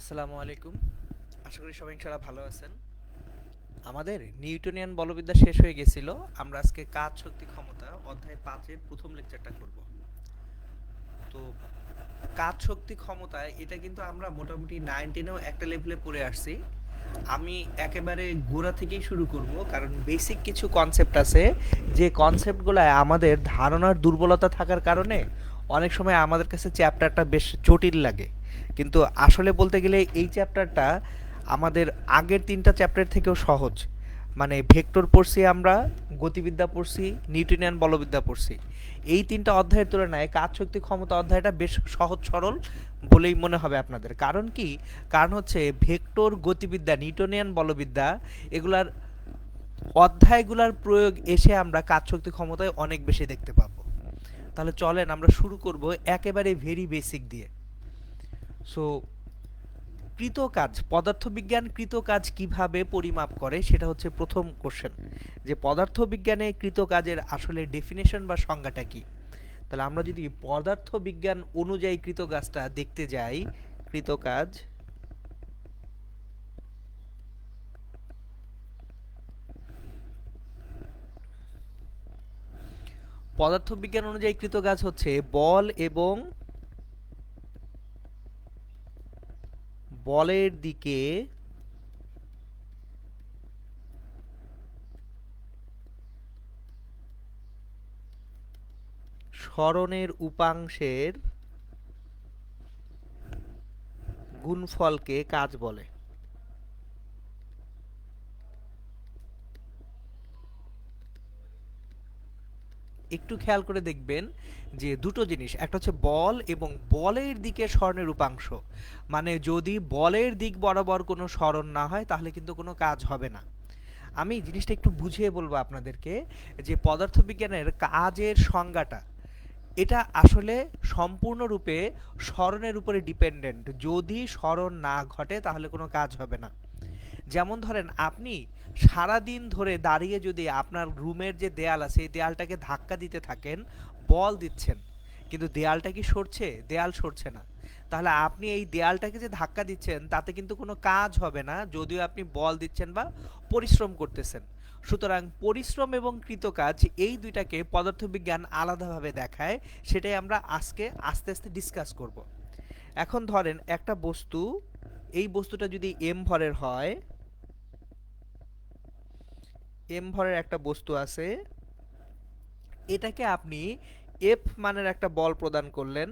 আসসালামু আলাইকুম। আশা করি সবাই ইনশাআল্লাহ ভালো আছেন। আমাদের নিউটনিয়ান বলবিদ্যা শেষ হয়ে গেছিল। আমরা আজকে কাজ শক্তি ক্ষমতা অধ্যায় 5 এর প্রথম লেকচারটা করব। তো কাজ শক্তি ক্ষমতা এটা কিন্তু আমরা মোটামুটি 9 10এও একটা লেভেলে পড়ে আসছি। আমি একেবারে গোড়া থেকেই শুরু করব, কারণ বেসিক কিছু কনসেপ্ট আছে যে কনসেপ্টগুলো আমাদের ধারণার দুর্বলতা থাকার কারণে অনেক সময় আমাদের কাছে চ্যাপ্টারটা বেশ জটিল লাগে। কিন্তু আসলে বলতে গেলে এই চ্যাপ্টারটা আমাদের আগের 3টা চ্যাপ্টার থেকেও সহজ। মানে ভেক্টর পড়ছি আমরা, গতিবিদ্যা পড়ছি, নিউটনিয়ান বলবিদ্যা পড়ছি। এই 3টা অধ্যায়ের তুলনায় কাজ শক্তি ক্ষমতা অধ্যায়টা বেশ সহজ সরল বলেই মনে হবে আপনাদের। কারণ কি? কারণ হচ্ছে ভেক্টর, গতিবিদ্যা, নিউটনিয়ান বলবিদ্যা এগুলার অধ্যায়গুলার প্রয়োগ এসে আমরা কাজ শক্তি ক্ষমতায় অনেক বেশি দেখতে পাবো। তাহলে চলেন আমরা শুরু করব একেবারে ভেরি বেসিক দিয়ে। সো কৃতকাজ, পদার্থবিজ্ঞান কৃতকাজ কিভাবে পরিমাপ করে সেটা হচ্ছে প্রথম কোশ্চেন, যে পদার্থবিজ্ঞানে কৃতকাজের আসলে ডেফিনেশন বা সংজ্ঞাটা কি। তাহলে আমরা যদি পদার্থবিজ্ঞান অনুযায়ী কৃতকাজটা দেখতে যাই, কৃতকাজ পদার্থবিজ্ঞান অনুযায়ী কৃতকাজ হচ্ছে বল এবং বলের দিকে সরণের উপাংশের গুণফলকে কাজ বলে। একটু খেয়াল করে দেখবেন যে দুটো জিনিস, একটা হচ্ছে বল এবং বলের দিকে সরণের উপাংশ। মানে যদি বলের দিক বরাবর কোনো সরণ না হয় তাহলে কিন্তু কোনো কাজ হবে না। আমি জিনিসটা একটু বুঝিয়ে বলবো আপনাদেরকে, যে পদার্থবিজ্ঞানের কাজের সংজ্ঞাটা এটা আসলে সম্পূর্ণরূপে সরণের উপরে ডিপেন্ডেন্ট। যদি সরণ না ঘটে তাহলে কোনো কাজ হবে না। যেমন ধরেন আপনি সারাদিন ধরে দাঁড়িয়ে যদি আপনার রুমের যে দেয়াল আছে এই দেয়ালটাকে ধাক্কা দিতে থাকেন, বল দিচ্ছেন, কিন্তু দেয়ালটা কি সরছে? দেয়াল সরছে না। তাহলে আপনি এই দেয়ালটাকে যে ধাক্কা দিচ্ছেন তাতে কিন্তু কোনো কাজ হবে না, যদিও আপনি বল দিচ্ছেন বা পরিশ্রম করতেছেন। সুতরাং পরিশ্রম এবং কৃতকাজ এই দুইটাকে পদার্থবিজ্ঞান আলাদাভাবে দেখায়, সেটাই আমরা আজকে আস্তে আস্তে ডিসকাস করব। এখন ধরেন একটা বস্তু, এই বস্তুটা যদি এম ভরের হয়, এম ভরের একটা বস্তু আছে, এটাকে আপনি এফ মানের একটা বল প্রদান করলেন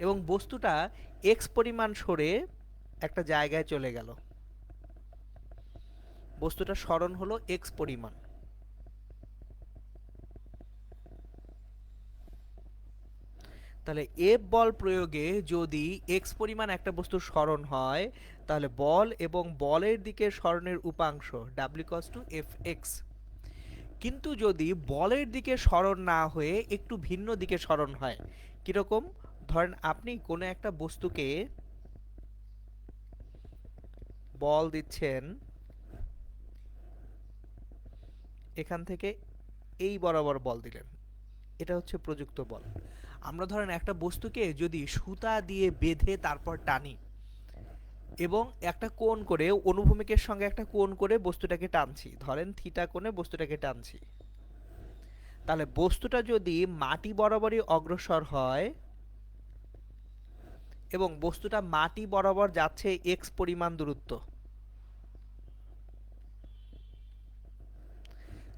এবং বস্তুটা এক্স পরিমাণ সরে একটা জায়গায় চলে গেল। বস্তুটা সরণ হলো এক্স পরিমাণ। তাহলে এফ বল প্রয়োগে যদি এক্স পরিমাণ একটা বস্তুর সরণ হয়, তাহলে বল এবং বলের দিকে সরণের উপাংশ W equals to F x. কিন্তু যদি বলের দিকে সরণ না হয়ে একটু ভিন্ন দিকে সরণ হয়, কিরকম? ধরেন আপনি কোনো একটা বস্তুকে বল দিচ্ছেন এখান থেকে, এই বরাবর বল দিলেন, এটা হচ্ছে প্রযুক্ত বল। আমরা ধরেন একটা বস্তুকে যদি সুতা দিয়ে বেঁধে তারপর টানি এবং একটা কোণ করে, অনুভূমিকের সঙ্গে একটা কোণ করে বস্তুটাকে টানছি, ধরেন থিটা কোণে বস্তুটাকে টানছি, তাহলে বস্তুটা যদি মাটি বরাবরই অগ্রসর হয় এবং বস্তুটা মাটি বরাবর যাচ্ছে এক্স পরিমাণ দূরত্ব,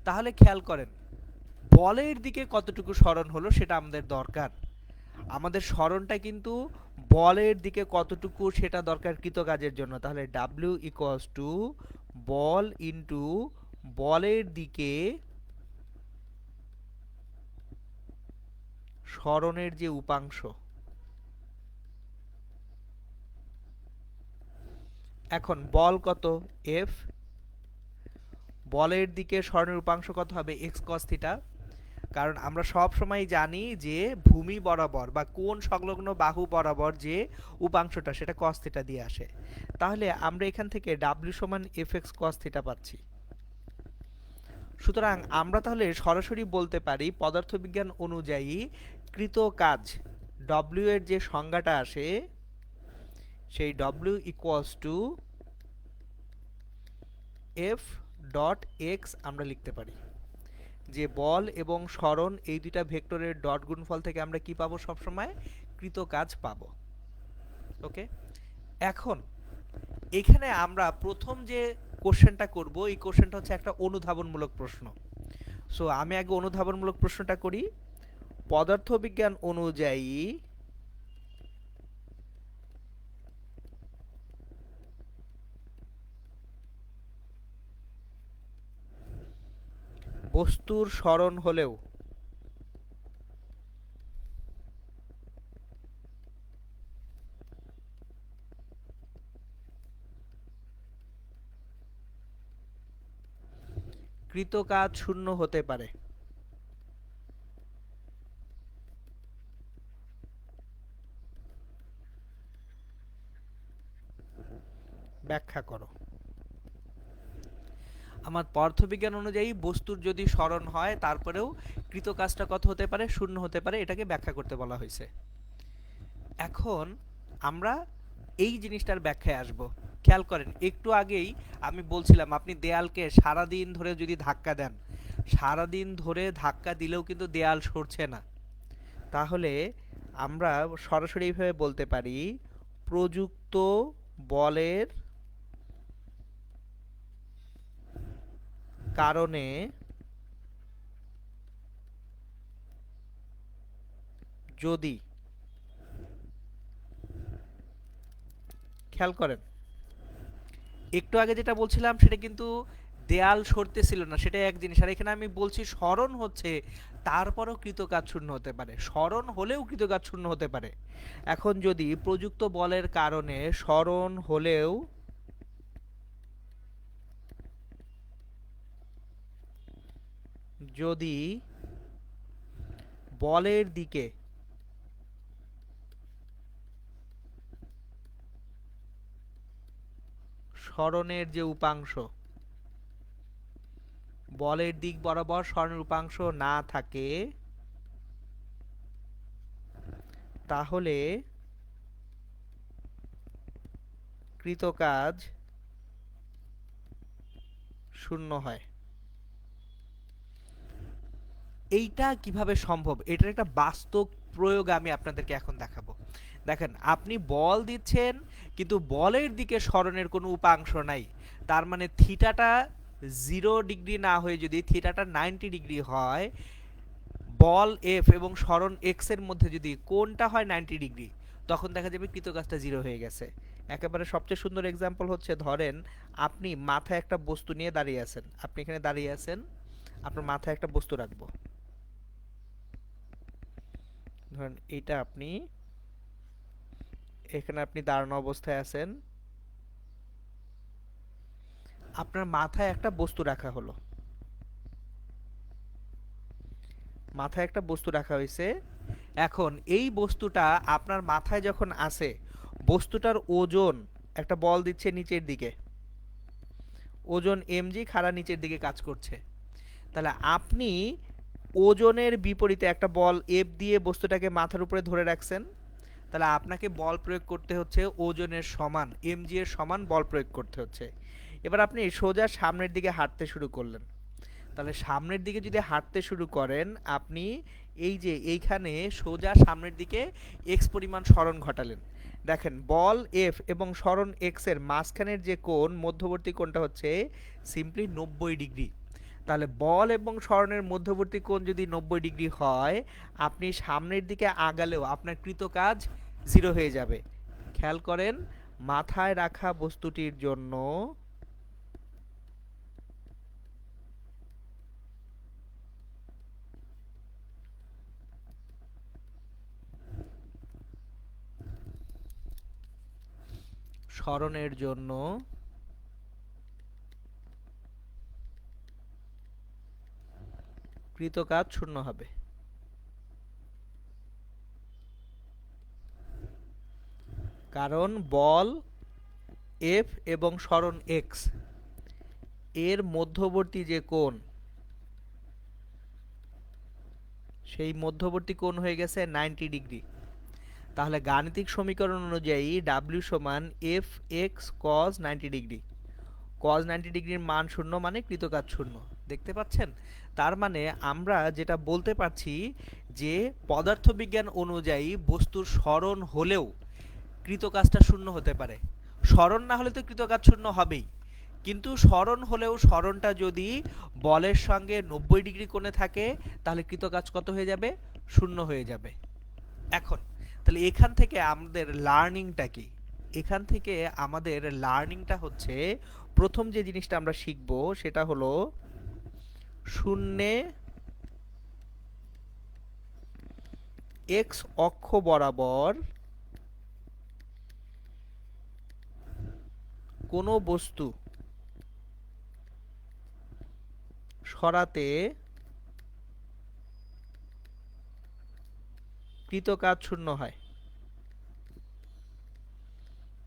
তাহলে খেয়াল করেন বলের দিকে কতটুকু সরণ হলো সেটা আমাদের দরকার। আমাদের সরণটা কিন্তু বলের দিকে কতটুকু সেটা দরকার কৃতকাজের জন্য। তাহলে ডাব্লিউ ইকুয়ালস টু বল ইন্টু বলের দিকে সরণের যে উপাংশ। এখন বল কত? এফ। বলের দিকে সরণের উপাংশ কত হবে? X cos theta. কারণ আমরা সব সময় জানি যে ভূমি বরাবর বা কোণ সংলগ্ন বাহু বরাবর যে উপাংশটা সেটা cos থিটা দিয়ে আসে। তাহলে আমরা এখান থেকে w সমান fx cos থিটা পাচ্ছি। সুতরাং আমরা তাহলে সরাসরি বলতে পারি পদার্থবিজ্ঞান অনুযায়ী কৃত কাজ w এর যে সংজ্ঞাটা আসে সেই W equals to F dot x আমরা লিখতে পারি। যে বল এবং সরণ এই দুইটা ভেক্টরের ডট গুণফল থেকে আমরা কি পাবো সবসময়? কৃত কাজ পাবো। ওকে, এখন এখানে আমরা প্রথম যে কোশ্চেনটা করব, এই কোশ্চেনটা হচ্ছে একটা অনুধাবনমূলক প্রশ্ন। সো আমি আগে অনুধাবনমূলক প্রশ্নটা করি। পদার্থবিজ্ঞান অনুযায়ী বস্তুর সরণ হলেও কৃত কাজ শূন্য হতে পারে। ব্যাখ্যা করো। আমার পদার্থবিজ্ঞান অনুযায়ী বস্তুর যদি সরণ হয় তারপরেও কৃত কাজটা কত হতে পারে? শূন্য হতে পারে। এটাকে ব্যাখ্যা করতে বলা হয়েছে। এখন আমরা এই জিনিসটার ব্যাখ্যায় আসব। খেয়াল করেন, একটু আগেই আমি বলছিলাম আপনি দেয়ালকে সারাদিন ধরে যদি ধাক্কা দেন, সারাদিন ধরে ধাক্কা দিলেও কিন্তু দেয়াল সরছে না। তাহলে আমরা সরাসরি এইভাবে বলতে পারি প্রযুক্ত বলের কারণে যদি, খেয়াল করেন একটু আগে যেটা বলছিলাম সেটা কিন্তু দেয়াল সরতেছিল না, সেটা এক জিনিস। আর এখানে আমি বলছি সরণ হচ্ছে, তারপরও কৃতকাজ শূন্য হতে পারে। সরণ হলেও কৃতকাজ শূন্য হতে পারে। এখন যদি প্রযুক্ত বলের কারণে সরণ হলেও যদি বলের দিকে সরণের যে উপাংশ, বলের দিক বরাবর সরণের উপাংশ না থাকে, তাহলে কৃতকাজ শূন্য হয়। এইটা কিভাবে সম্ভব, এটার একটা বাস্তব প্রয়োগ আমি আপনাদেরকে এখন দেখাবো। দেখেন, আপনি বল দিচ্ছেন কিন্তু বলের দিকে সরণের কোনো উপাংশ নাই। তার মানে থিটাটা 0 ডিগ্রি না হয়ে যদি থিটাটা 90 ডিগ্রি হয়, বল এফ এবং সরণ এক্স এর মধ্যে যদি কোণটা হয় 90 ডিগ্রি, তখন দেখা যাবে কৃতকাজটা 0 হয়ে গেছে। একেবারে সবচেয়ে সুন্দর এক্সাম্পল হচ্ছে, ধরেন আপনি মাথায় একটা বস্তু নিয়ে দাঁড়িয়ে আছেন। আপনি এখানে দাঁড়িয়ে আছেন, আপনার মাথায় একটা বস্তু রাখবো। ধরেন এইটা আপনি এখানে আপনি দাঁড়ানো অবস্থায় আছেন, আপনার মাথায় একটা বস্তু রাখা হলো। মাথায় একটা বস্তু রাখা হয়েছে। এখন এই বস্তুটা আপনার মাথায় যখন আসে, বস্তুটার ওজন, একটা বল দিচ্ছে নিচের দিকে, ওজন এমজি খাড়া নিচের দিকে কাজ করছে। তাহলে আপনি ওজনের বিপরীতে একটা বল এফ দিয়ে বস্তুটাকে মাথার উপরে ধরে রাখছেন। তাহলে আপনাকে বল প্রয়োগ করতে হচ্ছে ওজনের সমান, এমজি এর সমান বল প্রয়োগ করতে হচ্ছে। এবার আপনি সোজা সামনের দিকে হাঁটতে শুরু করলেন। তাহলে সামনের দিকে যদি হাঁটতে শুরু করেন, আপনি এই যে এইখানে সোজা সামনের দিকে এক্স পরিমাণ সরণ ঘটালেন। দেখেন, বল এফ এবং সরণ এক্স এর মাঝখানের যে কোণ, মধ্যবর্তী কোণটা হচ্ছে সিম্পলি 90 ডিগ্রি। তাহলে বল এবং সরণের মধ্যবর্তী কোণ যদি 90 ডিগ্রি হয়, আপনি সামনের দিকে আগালেও আপনার কৃত কাজ 0 হয়ে যাবে। খেয়াল করেন, মাথায় রাখা বস্তুটির জন্য সরণের জন্য কৃত কাজ শূন্য হবে। কারণ বল এফ এবং সরণ এক্স এর মধ্যবর্তী যে কোণ, সেই মধ্যবর্তী কোণ হয়ে গেছে 90 ডিগ্রি। তাহলে গাণিতিক সমীকরণ অনুযায়ী ডাব্লিউ সমান F x cos 90 degree. Cos 90 ডিগ্রির মান শূন্য মানে কৃতকাজ শূন্য। দেখতে পাচ্ছেন? তার মানে আমরা যেটা বলতে পারছি যে পদার্থবিজ্ঞান অনুযায়ী বস্তুর সরণ হলেও কৃতকাজটা শূন্য হতে পারে। সরণ না হলে তো কৃতকাজ শূন্য হবেই, কিন্তু সরণ হলেও সরণটা যদি বলের সঙ্গে 90 ডিগ্রি কোণে থাকে তাহলে কৃতকাজ কত হয়ে যাবে? শূন্য হয়ে যাবে। এখন তাহলে এখান থেকে আমাদের লার্নিংটা কি? এখান থেকে আমাদের লার্নিংটা হচ্ছে, প্রথম যে জিনিসটা আমরা শিখব সেটা হলো শূন্যে এক্স অক্ষ বরাবর কোনো বস্তু সরাতে কৃতকাজ শূন্য হয়।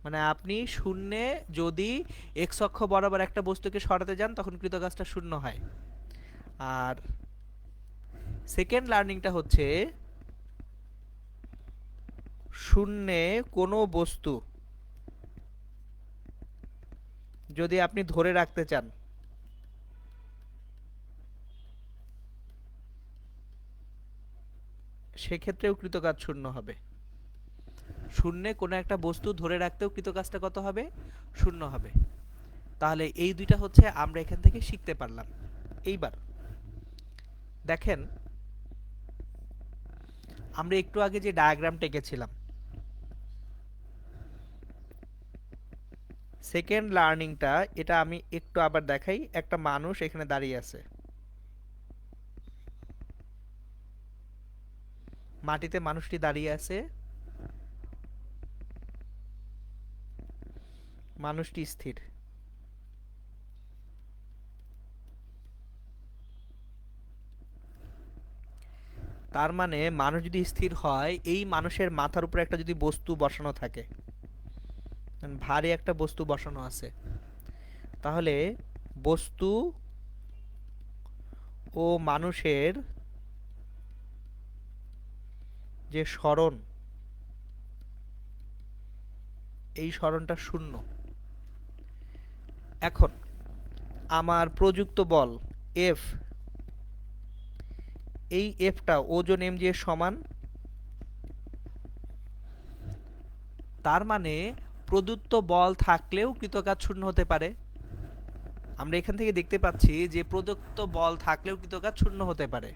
মানে আপনি শূন্যে যদি এক্স অক্ষ বরাবর একটা বস্তুকে সরাতে যান তখন কৃতকাজটা শূন্য হয়। আর সেকেন্ড লার্নিংটা হচ্ছে শূন্যে কোনো বস্তু যদি আপনি ধরে রাখতে চান সেক্ষেত্রেও কৃতকাজ শূন্য হবে। শূন্যে কোনো একটা বস্তু ধরে রাখতেও কৃতকাজটা কত হবে? শূন্য হবে। তাহলে এই দুইটা হচ্ছে আমরা এখান থেকে শিখতে পারলাম। এইবার দেখেন, আমরা একটু আগে যে ডায়াগ্রামটা এঁকেছিলাম, সেকেন্ড লার্নিংটা, এটা আমি একটু আবার দেখাই। একটা মানুষ এখানে দাঁড়িয়ে আছে, মাটিতে মানুষটি দাঁড়িয়ে আছে, মানুষটি স্থির। তার মানে মানুষ যদি স্থির হয়, এই মানুষের মাথার উপরে একটা যদি বস্তু বসানো থাকে, ভারী একটা বস্তু বসানো আছে, তাহলে বস্তু ও মানুষের যে সরণ, এই সরণটা শূন্য। এখন আমার প্রযুক্ত বল এফ, এই এফটা ওজন এম জি এর সমান। তার মানে প্রদত্ত বল থাকলেও কৃতকাজ শূন্য হতে পারে। আমরা এখান থেকে দেখতে পাচ্ছি যে প্রদত্ত বল থাকলেও কৃতকাজ শূন্য হতে পারে।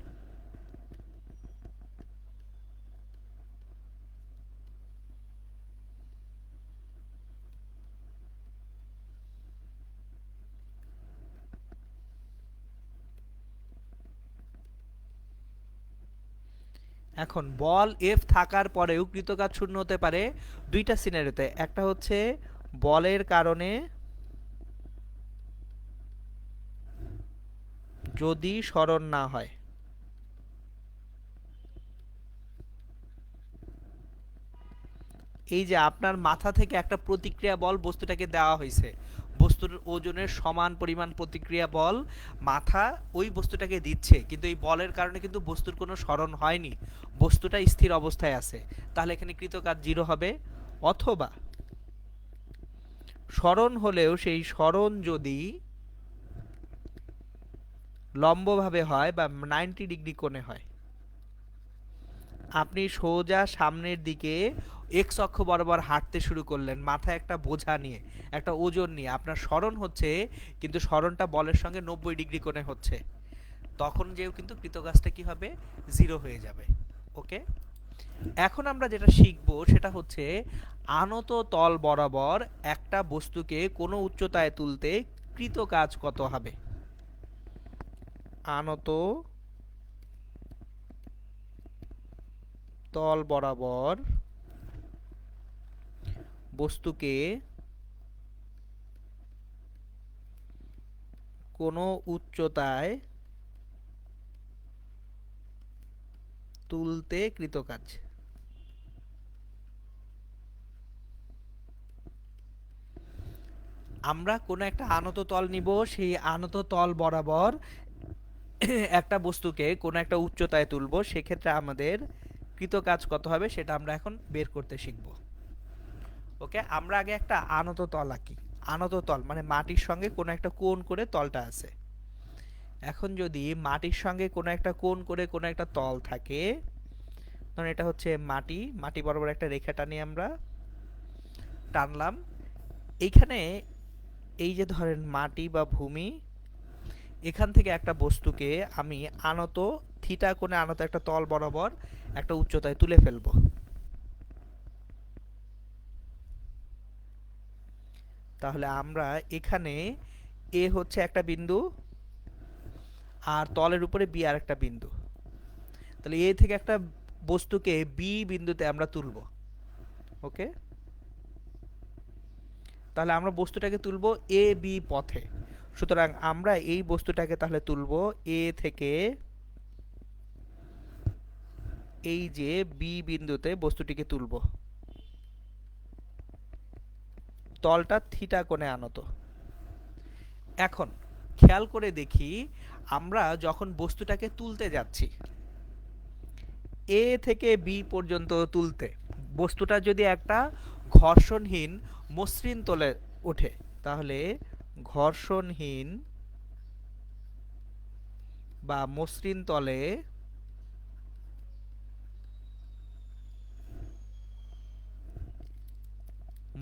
এখন বল এফ থাকার পরেও কৃতকাজ শূন্য হতে পারে দুইটা সিনারিওতে। একটা হচ্ছে বলের কারণে যদি সরণ না হয়, এই যে আপনার মাথা থেকে একটা প্রতিক্রিয়া বল বস্তুটাকে দেওয়া হয়েছে, বস্তুর ওজনের সমান পরিমাণ প্রতিক্রিয়া বল মাথা ওই বস্তুটাকে দিচ্ছে, কিন্তু এই বলের কারণে কিন্তু বস্তুর কোনো সরণ হয়নি, বস্তুটা স্থির অবস্থায় আছে। তাহলে এখানে কৃতকাজ জিরো হবে। অথবা সরণ হলেও সেই সরণ যদি লম্বভাবে হয় বা 90 ডিগ্রি কোণে হয়, আপনি সোজা সামনের দিকে এক্স অক্ষ বরাবর হাঁটতে শুরু করলেন মাথায় একটা বোঝা নিয়ে, একটা ওজন নিয়ে, আপনার সরণ হচ্ছে কিন্তু সরণটা বলের সঙ্গে 90 ডিগ্রি কোণে হচ্ছে, তখন যেও কিন্তু কৃতকাজটা কি হবে? জিরো হয়ে যাবে। ওকে, এখন আমরা যেটা শিখবো সেটা হচ্ছে আনত তল বরাবর একটা বস্তুকে কোনো উচ্চতায় তুলতে কৃতকাজ কত হবে। আনত তল বরাবর বস্তুকে কোনো উচ্চতায় তুলতে কৃতকাজ। আমরা কোনো একটা আনত তল নিব, সেই আনত তল বরাবর একটা বস্তুকে কোনো একটা উচ্চতায় তুলব, সেক্ষেত্রে আমাদের কৃত কাজ কত হবে সেটা আমরা এখন বের করতে শিখব। ওকে, আমরা আগে একটা আনত তল আঁকি। আনত তল মানে মাটির সঙ্গে কোনো একটা কোণ করে তলটা আছে। এখন যদি মাটির সঙ্গে কোনো একটা কোণ করে কোনো একটা তল থাকে, ধরুন এটা হচ্ছে মাটি, মাটি বরাবর একটা রেখা টানি আমরা, টানলাম। এইখানে এই যে ধরেন মাটি বা ভূমি, এখান থেকে একটা বস্তুকে আমি আনত থিটা কোণে আনত একটা তল বরাবর একটা উচ্চতায় তুলে ফেলবো। তাহলে আমরা এখানে এ হচ্ছে একটা বিন্দু আর তলের উপরে বি আর একটা বিন্দু। তাহলে এ থেকে একটা বস্তুকে বি বিন্দুতে আমরা তুলব। ওকে, তাহলে আমরা বস্তুটাকে তুলব এ বি পথে। সুতরাং আমরা এই বস্তুটাকে তাহলে তুলব এ থেকে এই যে বি বিন্দুতে বস্তুটিকে তুলব, তলটা থিটা কোণে আনত। এখন খেয়াল করে দেখি, আমরা যখন বস্তুটাকে তুলতে যাচ্ছি এ থেকে বি পর্যন্ত তুলতে, বস্তুটা যদি একটা ঘর্ষণহীন মসৃণ তলে ওঠে, তাহলে ঘর্ষণহীন বা মসৃণ তলে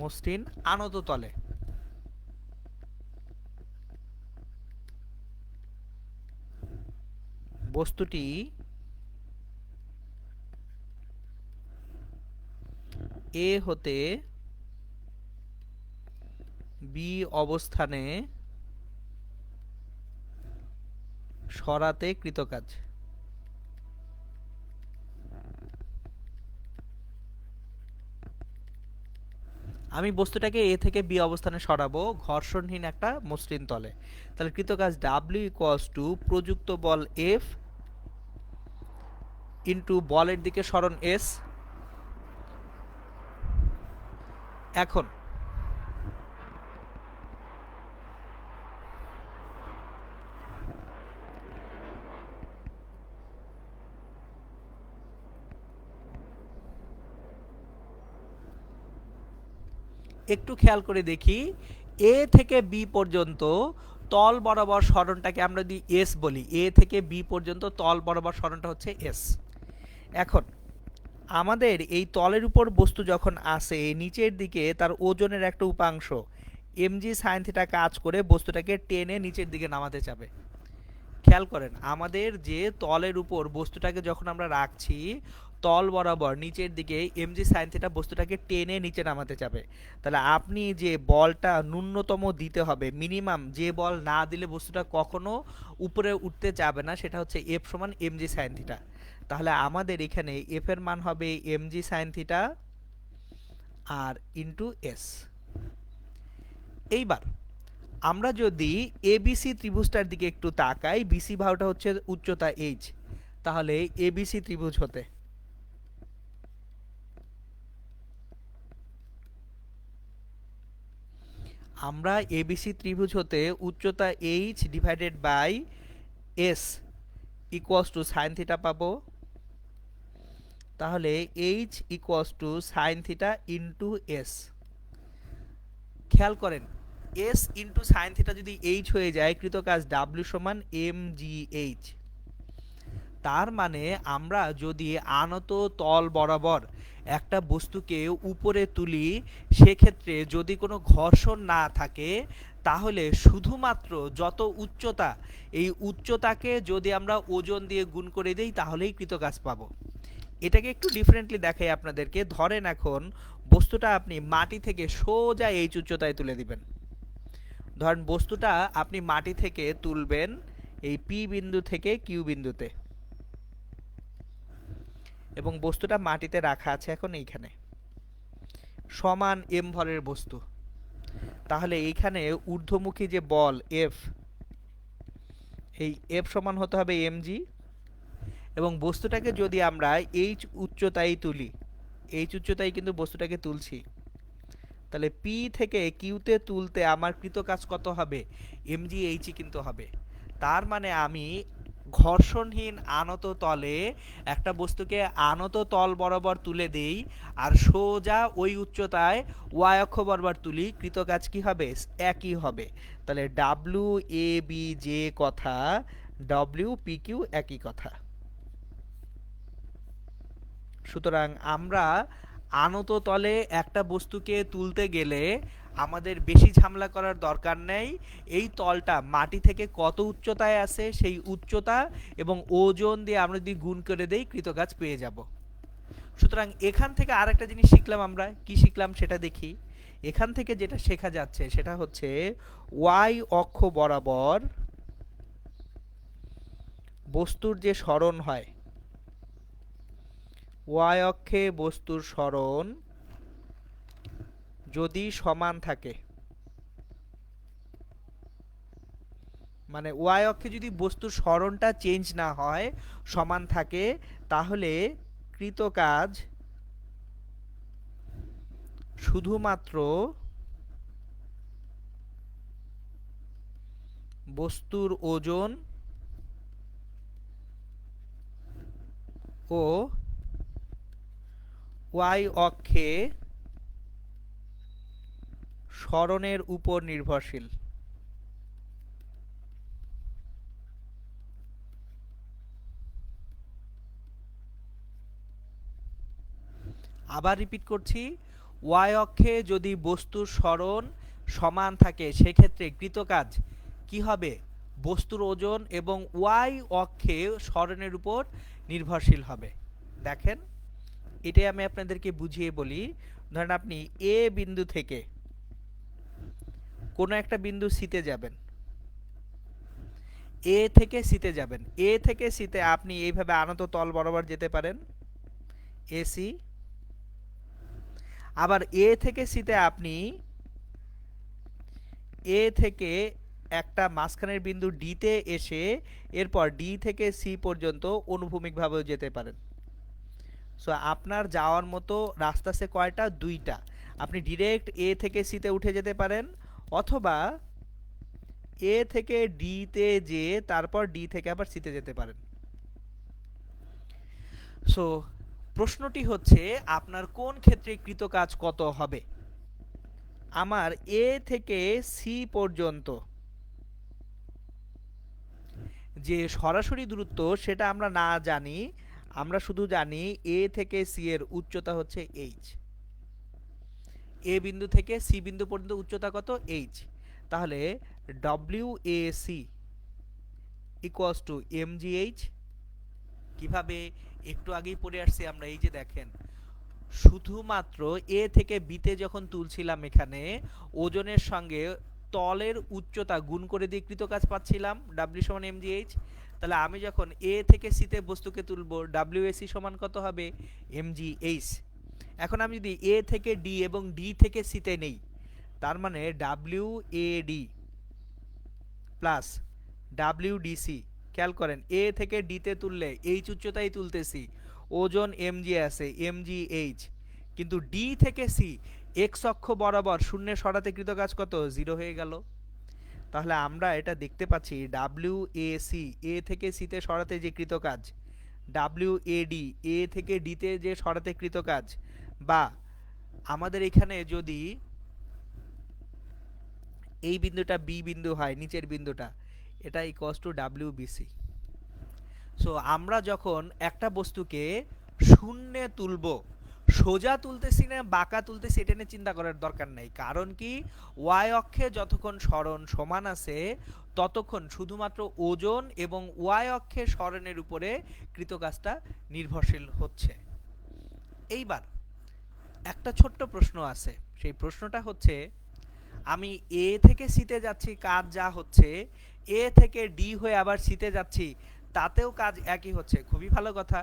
মসৃণ আনত তলে বস্তুটি এ হতে বি অবস্থানে সরাতে কৃতকাজ। আমি বস্তুটাকে এ থেকে বি অবস্থানে সরাবো ঘর্ষণহীন একটা মসৃণ তলে। তাহলে কৃতকাজ ডাব্লিউ ইকুয়ালস টু প্রযুক্ত বল এফ ইন্টু বলের দিকে সরণ এস। এখন একটু খেয়াল করে দেখি, এ থেকে বি পর্যন্ত তল বরাবর সরণটাকে আমরা যদি এস বলি, এ থেকে বি পর্যন্ত তল বরাবর সরণটা হচ্ছে এস। এখন আমাদের এই তলের উপর বস্তু যখন আসে নিচের দিকে, তার ওজনের একটা উপাংশ এমজি সাইন থিটা কাজ করে বস্তুটাকে টেনে নিচের দিকে নামাতে চাবে। খেয়াল করেন, আমাদের যে তলের উপর বস্তুটাকে যখন আমরা রাখছি, তল বরাবর নিচের দিকে এমজি সাইন থিটা বস্তুটাকে টেনে নিচে নামাতে যাবে। তাহলে আপনি যে বলটা ন্যূনতম দিতে হবে, মিনিমাম যে বল না দিলে বস্তুটা কখনো উপরে উঠতে যাবে না, সেটা হচ্ছে এফ সমান এমজি সাইন থিটা। তাহলে আমাদের এখানে এফ এর মান হবে এমজি সাইন থিটা আর ইন্টু এস। এইবার আমরা যদি এবিসি ত্রিভুজটার দিকে একটু তাকাই, বিসি বাহুটা হচ্ছে উচ্চতা এইচ, তাহলে এবিসি ত্রিভুজ হতে আমরা এবিসি ত্রিভুজ হতে উচ্চতা H divided by S equals to sine theta পাবো। তাহলে H equals to sine theta into S. খেয়াল করেন, এস ইন্টু সাইন থিটা যদি এইচ হয়ে যায়, কৃতকাজ ডাব্লিউ সমান এম জি এইচ। তার মানে আমরা যদি আনত তল বরাবর একটা বস্তুকে উপরে তুলি, সেক্ষেত্রে যদি কোনো ঘর্ষণ না থাকে, তাহলে শুধুমাত্র যত উচ্চতা, এই উচ্চতাকে যদি আমরা ওজন দিয়ে গুণ করে দিই তাহলেই কৃতকাজ পাবো। এটাকে একটু ডিফারেন্টলি দেখাই আপনাদেরকে। ধরেন এখন বস্তুটা আপনি মাটি থেকে সোজা এইচ উচ্চতায় তুলে দিবেন। ধরেন বস্তুটা আপনি মাটি থেকে তুলবেন এই পি বিন্দু থেকে কিউ বিন্দুতে, এবং বস্তুটা মাটিতে রাখা আছে এখন এইখানে, সমান এম ভরের বস্তু। তাহলে এইখানে ঊর্ধ্বমুখী যে বল এফ, এই এফ সমান হতে হবে এমজি, এবং বস্তুটাকে যদি আমরা এইচ উচ্চতায় তুলি, এইচ উচ্চতায় কিন্তু বস্তুটাকে তুলছি, তাহলে পি থেকে কিউতে তুলতে আমার কৃত কাজ কত হবে, এমজি এইচই কিন্তু হবে। তার মানে আমি ঘর্ষণহীন আনত তলে একটা বস্তুকে আনত তল বরাবর তুলে দেই আর সোজা ওই উচ্চতায় ওয়াই অক্ষ বরাবর তুলি, কৃতকাজ কি হবে? একই হবে। তাহলে ডাব্লিউ এ বি যে কথা, ডব্লিউ পি কিউ একই কথা। সুতরাং আমরা আনত তলে একটা বস্তুকে তুলতে গেলে আমাদের বেশি ঝামেলা করার দরকার নেই। এই তলটা মাটি থেকে কত উচ্চতায় আছে সেই উচ্চতা এবং ওজন দিয়ে আমরা যদি গুণ করে দেই কৃতকাজ পেয়ে যাব। সুতরাং এখান থেকে আরেকটা জিনিস শিখলাম, আমরা কি শিখলাম সেটা দেখি। এখান থেকে যেটা শেখা যাচ্ছে সেটা হচ্ছে ওয়াই অক্ষ বরাবর বস্তুর যে সরণ হয়, ওয়াই অক্ষে বস্তুর সরণ যদি সমান থাকে, মানে ওয়াই অক্ষে যদি বস্তুর সরণটা চেঞ্জ না হয়, সমান থাকে, তাহলে কৃতকাজ শুধুমাত্র বস্তুর ওজন ও ওয়াই অক্ষে সরণের উপর নির্ভরশীল। আবার রিপিট করছি, ওয়াই অক্ষে যদি বস্তুর সরণ সমান থাকে সেক্ষেত্রে কৃতকাজ কি হবে? বস্তুর ওজন এবং ওয়াই অক্ষে সরণের উপর নির্ভরশীল হবে। দেখেন, এটাই আমি আপনাদেরকে বুঝিয়ে বলি। ধরেন আপনি এ বিন্দু থেকে কোনো একটা বিন্দু সিতে যাবেন, এ থেকে সিতে যাবেন, এ থেকে সিতে আপনি এইভাবে আনত তল বরাবর যেতে পারেন, এসি। আবার এ থেকে সিতে আপনি এ থেকে একটা মাঝখানের বিন্দু ডিতে এসে এরপর ডি থেকে সি পর্যন্ত অনুভূমিকভাবেও যেতে পারেন। সো আপনার যাওয়ার মতো রাস্তা আছে কয়টা? দুইটা। আপনি ডিরেক্ট এ থেকে সিতে উঠে যেতে পারেন, অথবা এ থেকে ডিতে যেয়ে তারপর ডি থেকে আবার সিতে যেতে পারেন। সো প্রশ্নটি হচ্ছে আপনার কোন ক্ষেত্রে কৃতকাজ কত হবে? আমার এ থেকে সি পর্যন্ত যে সরাসরি দূরত্ব সেটা আমরা না জানি, আমরা শুধু জানি এ থেকে সি এর উচ্চতা হচ্ছে এইচ। এ বিন্দু থেকে সি বিন্দু পর্যন্ত উচ্চতা কত? এইচ। তাহলে W A C equals to M G H. কিভাবে? একটু আগেই পড়ে আসছি আমরা, এই যে দেখেন, শুধুমাত্র এ থেকে বিতে যখন তুলছিলাম এখানে ওজনের সঙ্গে তলের উচ্চতা গুণ করে দিয়ে কৃতকাজ পাচ্ছিলাম ডাব্লিউ সমান এম জি এইচ। তাহলে আমি যখন এ থেকে সিতে বস্তুকে তুলব ডাব্লিউ এসি সমান কত হবে? M G H. এখন আমি যদি এ থেকে ডি এবং ডি থেকে সিতে নেই, তার মানে W A D plus W DC. খেয়াল করেন, এ থেকে ডিতে তুললে এইচ উচ্চতায় তুলতেছি, ওজন এম জি আছে, এম জি এইচ। কিন্তু ডি থেকে সি এক্স অক্ষ বরাবর শূন্য সরাতে কৃতকাজ কত? জিরো হয়ে গেল। তাহলে আমরা এটা দেখতে পাচ্ছি ডাব্লিউ এ সি এ থেকে সিতে সরাতে যে কৃতকাজ, ডাব্লিউ এ ডি এ থেকে ডিতে যে সরাতে কৃতকাজ, বা আমাদের এখানে যদি এই বিন্দুটা বি বিন্দু হয়, নিচের বিন্দুটা, এটা equals to W BC. So আমরা যখন একটা বস্তুকে শূন্যে তুলব, সোজা তুলতেছি না বাঁকা তুলতেছি এটা নিয়ে চিন্তা করার দরকার নেই। কারণ কি? ওয়াই অক্ষে যতক্ষণ সরণ সমান আছে ততক্ষণ শুধুমাত্র ওজন এবং ওয়াই অক্ষে সরণের উপরে কৃতকাজটা নির্ভরশীল হচ্ছে। এইবার একটা ছোট্ট প্রশ্ন আছে, সেই প্রশ্নটা হচ্ছে, আমি এ থেকে সিতে যাচ্ছি, কাজ যা হচ্ছে, এ থেকে ডি হয়ে আবার সিতে যাচ্ছি, তাতেও কাজ একই হচ্ছে, খুবই ভালো কথা।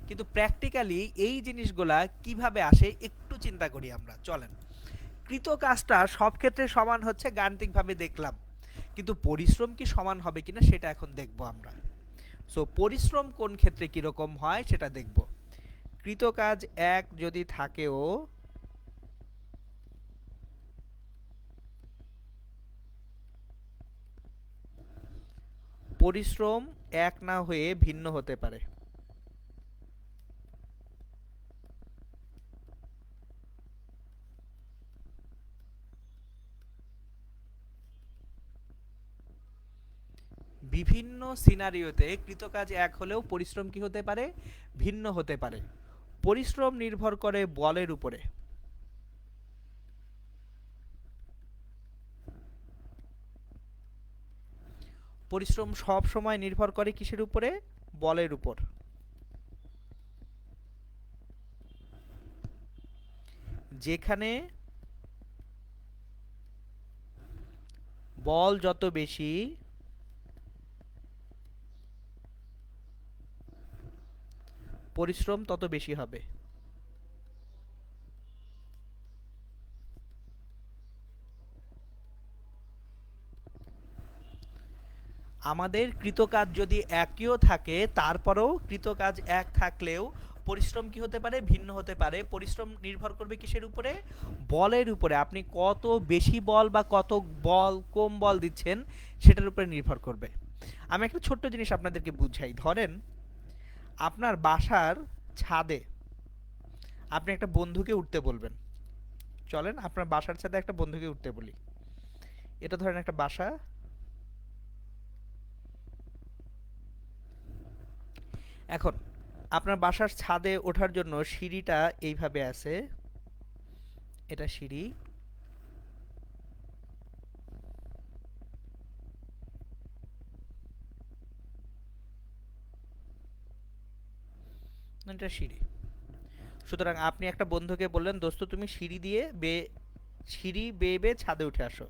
কিন্তু প্র্যাকটিক্যালি এই জিনিসগুলা কিভাবে আসে একটু চিন্তা করি আমরা, চলেন। কৃত কাজটা সব ক্ষেত্রে সমান হচ্ছে গাণিতিকভাবে দেখলাম, কিন্তু পরিশ্রম কি সমান হবে কিনা সেটা এখন দেখব আমরা। সো পরিশ্রম কোন ক্ষেত্রে কিরকম হয় সেটা দেখব। কৃত কাজ এক যদি থাকেও পরিশ্রম এক না হয়ে ভিন্ন হতে পারে। বিভিন্ন সিনারিওতে কৃতকাজ এক হলেও পরিশ্রম কি হতে পারে, ভিন্ন হতে পারে। পরিশ্রম নির্ভর করে বলের উপরে। পরিশ্রম সব সময় নির্ভর করে কিসের উপরে, বলের উপর। যেখানে বল যত বেশি পরিশ্রম তত বেশি হবে। আমাদের কৃতকাজ যদি একইও থাকে তারপরেও কৃতকাজ এক থাকলেও পরিশ্রম কি হতে পারে, ভিন্ন হতে পারে। পরিশ্রম নির্ভর করবে কিসের উপরে, বলের উপরে। আপনি কত বেশি বল বা কত বল কম বল দিচ্ছেন সেটার উপরে নির্ভর করবে। আমি একটা ছোট্ট জিনিস আপনাদেরকে বুঝাই। ধরেন আপনার বাসার ছাদে আপনি একটা বন্ধুকে উঠতে বলবেন। চলেন আপনার বাসার ছাদে একটা বন্ধুকে উঠতে বলি। এটা ধরেন একটা বাসা। এখন আপনার বাসার ছাদে ওঠার জন্য সিঁড়িটা এইভাবে আছে, এটা সিঁড়ি। এটা সিঁড়ি। সুতরাং আপনি একটা বন্ধুকে বললেন, দোস্ত তুমি সিঁড়ি বেয়ে বেয়ে ছাদে উঠে আসো।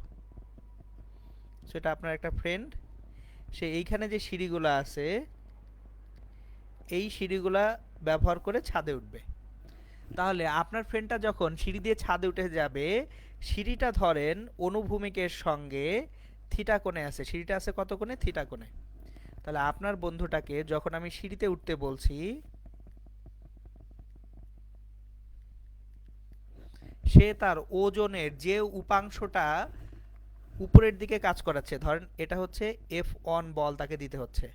সেটা আপনার একটা ফ্রেন্ড, সে এইখানে যে সিঁড়িগুলো আছে এই সিঁড়িগুলা ব্যবহার করে ছাদে উঠবে। তাহলে আপনার ফ্রেন্ডটা যখন সিঁড়ি দিয়ে ছাদে উঠে যাবে, সিঁড়িটা ধরেন অনুভূমিকের সঙ্গে থিটা কোণে আছে। সিঁড়িটা আছে কত কোণে, থিটা কোণে। তাহলে আপনার বন্ধুটাকে যখন আমি সিঁড়িতে উঠতে বলছি, সে তার ওজনের যে উপাংশটা উপরের দিকে কাজ করাচ্ছে, ধরেন এটা হচ্ছে F1 বল, তাকে দিতে হচ্ছে।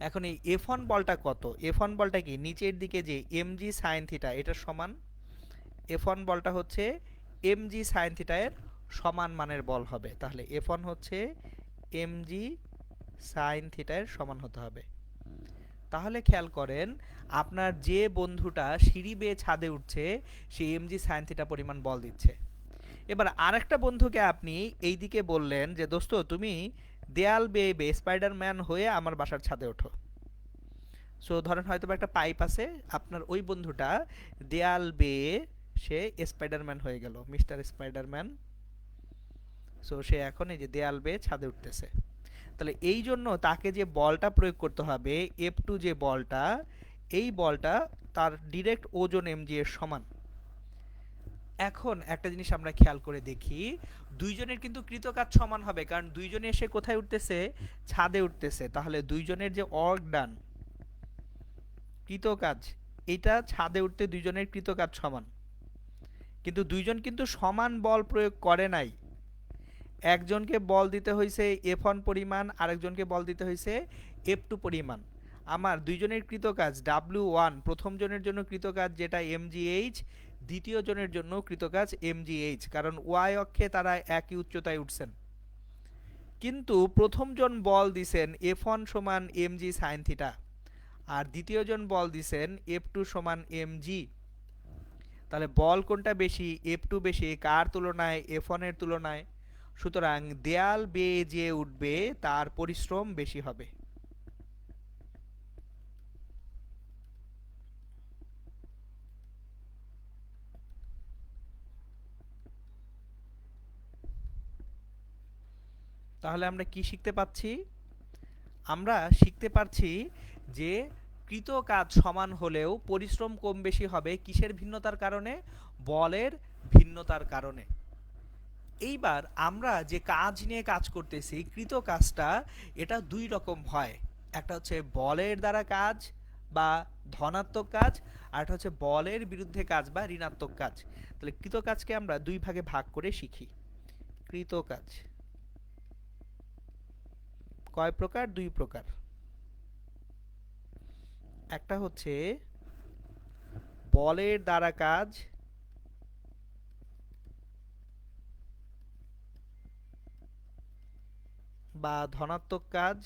এখন এই F1 বলটা কত, F1 বলটা কি নিচের দিকে যে mg sin থিটা এটার সমান। F1 বলটা হচ্ছে mg sin থিটা এর সমান মানের বল হবে। তাহলে F1 হচ্ছে mg sin থিটা এর সমান হতে হবে। তাহলে খেয়াল করেন আপনার যে বন্ধুটা সিঁড়ি বেয়ে ছাদে উঠছে সে mg sin থিটা পরিমাণ বল দিচ্ছে। এবার আরেকটা বন্ধুকে আপনি এইদিকে বললেন যে দোস্ত তুমি দেয়াল বেয়ে বেয়ে স্পাইডারম্যান হয়ে আমার বাসার ছাদে ওঠো। সো ধরেন হয়তো একটা পাইপ আছে, আপনার ওই বন্ধুটা দেয়াল বেয়ে সে স্পাইডারম্যান হয়ে গেল, মিস্টার স্পাইডারম্যান। সো সে এখন এই যে দেয়াল বেয়ে ছাদে উঠতেছে। তাহলে এই জন্য তাকে যে বলটা প্রয়োগ করতে হবে, F2 যে বলটা, এই বলটা তার ডিরেক্ট ওজন mg এর সমান। এখন একটা জিনিস আমরা খেয়াল করে দেখি, দুইজনের কিন্তু কৃতকাজ সমান হবে, কারণ দুইজনে এসে কোথায় উঠতেছে, ছাদে উঠতেছে। তাহলে দুইজনের যে ওয়ার্ক ডান, কৃতকাজ, এটা ছাদে উঠতে দুইজনের কৃতকাজ সমান। কিন্তু দুইজন কিন্তু সমান বল প্রয়োগ করে নাই। একজনকে বল দিতে হয়েছে F1 পরিমাণ, আরেকজনকে বল দিতে হয়েছে F2 পরিমাণ। আমার দুইজনের কৃতকাজ W1 প্রথম জনের জন্য কৃতকাজ যেটা mgh, দ্বিতীয় জনের জন্য কৃতকাজ mgh, কারণ y অক্ষে তারা একই উচ্চতায় উঠছেন। কিন্তু প্রথম জন বল দিছেন F1 সমান mg sin থিটা, আর দ্বিতীয় জন বল দিছেন F2 সমান mg। তাহলে বল কোনটা বেশি, F2 বেশি কার তুলনায়, F1 এর তুলনায়। সুতরাং দেয়াল বেয়ে যে উঠবে তার পরিশ্রম বেশি হবে। তাহলে আমরা কি শিখতে পাচ্ছি, আমরা শিখতে পারছি যে কৃত কাজ সমান হলেও পরিশ্রম কম বেশি হবে কিসের ভিন্নতার কারণে, বলের ভিন্নতার কারণে। এইবার আমরা যে কাজ নিয়ে কাজ করতেছি, কৃত কাজটা এটা দুই রকম হয়। একটা হচ্ছে বলের দ্বারা কাজ বা ধনাত্মক কাজ, আর একটা হচ্ছে বলের বিরুদ্ধে কাজ বা ঋণাত্মক কাজ। তাহলে কৃত কাজকে আমরা দুই ভাগে ভাগ করে শিখি। কৃত কাজ কয় প্রকার, দুই প্রকার। একটা হচ্ছে বলের দ্বারা কাজ বা ধনাত্মক কাজ,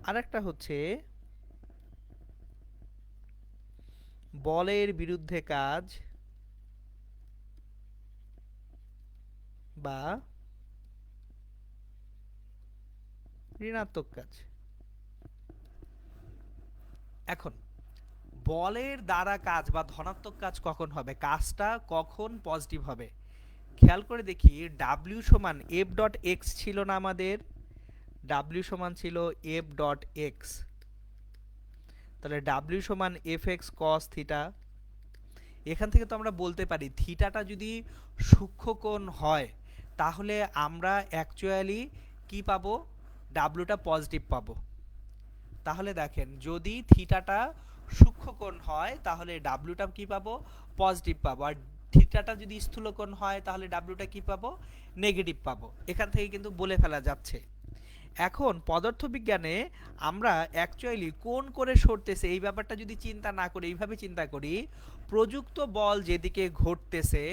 আর একটা হচ্ছে বলের বিরুদ্ধে কাজ বা ঋণাত্মক কাজ। এখন বলের দ্বারা কাজ বা ধনাত্মক কাজ কখন হবে, কাজটা কখন পজিটিভ হবে, খেয়াল করে দেখি। ডাব্লিউ সমান এফ ডট এক্স ছিল না আমাদের, ডাব্লিউ সমান ছিল এফ ডট এক্স, তাহলে ডাব্লিউ সমান এফ এক্স কস থিটা। এখান থেকে তো আমরা বলতে পারি থিটাটা যদি সূক্ষ্মকোণ হয় তাহলে আমরা অ্যাকচুয়ালি কি পাবো, ডাব্লিউটা পজিটিভ পাবো। তাহলে দেখেন যদি থিটাটা সূক্ষ্মকোণ হয় তাহলে ডাব্লিউটা কি পাবো, পজিটিভ পাবো, আর থিটাটা যদি স্থূলকোণ হয় তাহলে ডাব্লিউটা কি পাবো, নেগেটিভ পাবো। এখান থেকে কিন্তু বলে ফেলা যাচ্ছে। এখন পদার্থবিজ্ঞানে আমরা অ্যাকচুয়ালি কোন করে সরতেছে এই ব্যাপারটা যদি চিন্তা না করি, এইভাবে চিন্তা করি, প্রযুক্ত বল যেদিকে ঘটতেছে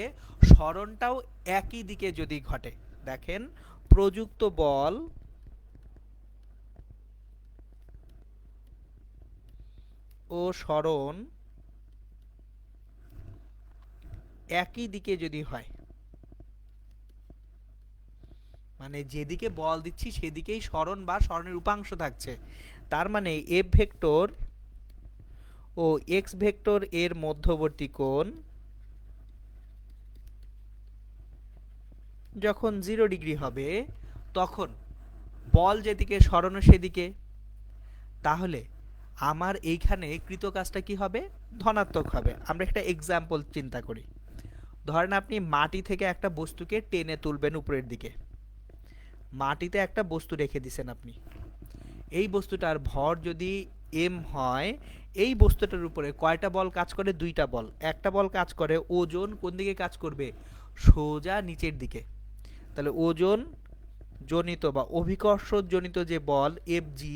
সরণটাও একই দিকে যদি ঘটে। দেখেন প্রযুক্ত বল ও সরণ একই দিকে যদি হয়, মানে যেদিকে বল দিচ্ছি সেদিকেই সরণ বা সরণের উপাংশ থাকছে, তার মানে এফ ভেক্টর ও এক্স ভেক্টর এর মধ্যবর্তী কোণ যখন 0 ডিগ্রি হবে তখন বল যেদিকে সরণ সেদিকে, তাহলে আমার এইখানে কৃত কাজটা কি হবে, ধনাত্মক হবে। আমরা একটা এক্সাম্পল চিন্তা করি। ধরেন আপনি মাটি থেকে একটা বস্তুকে টেনে তুলবেন উপরের দিকে, মাটিতে একটা বস্তু রেখে দিছেন আপনি, এই বস্তুটার ভর যদি এম হয়, এই বস্তুটার উপরে কয়টা বল কাজ করে, দুইটা বল। একটা বল কাজ করে ওজন কোন দিকে কাজ করবে, সোজা নিচের দিকে। তাহলে ওজন জনিত বা অভিকর্ষ জনিত যে বল এফ জি,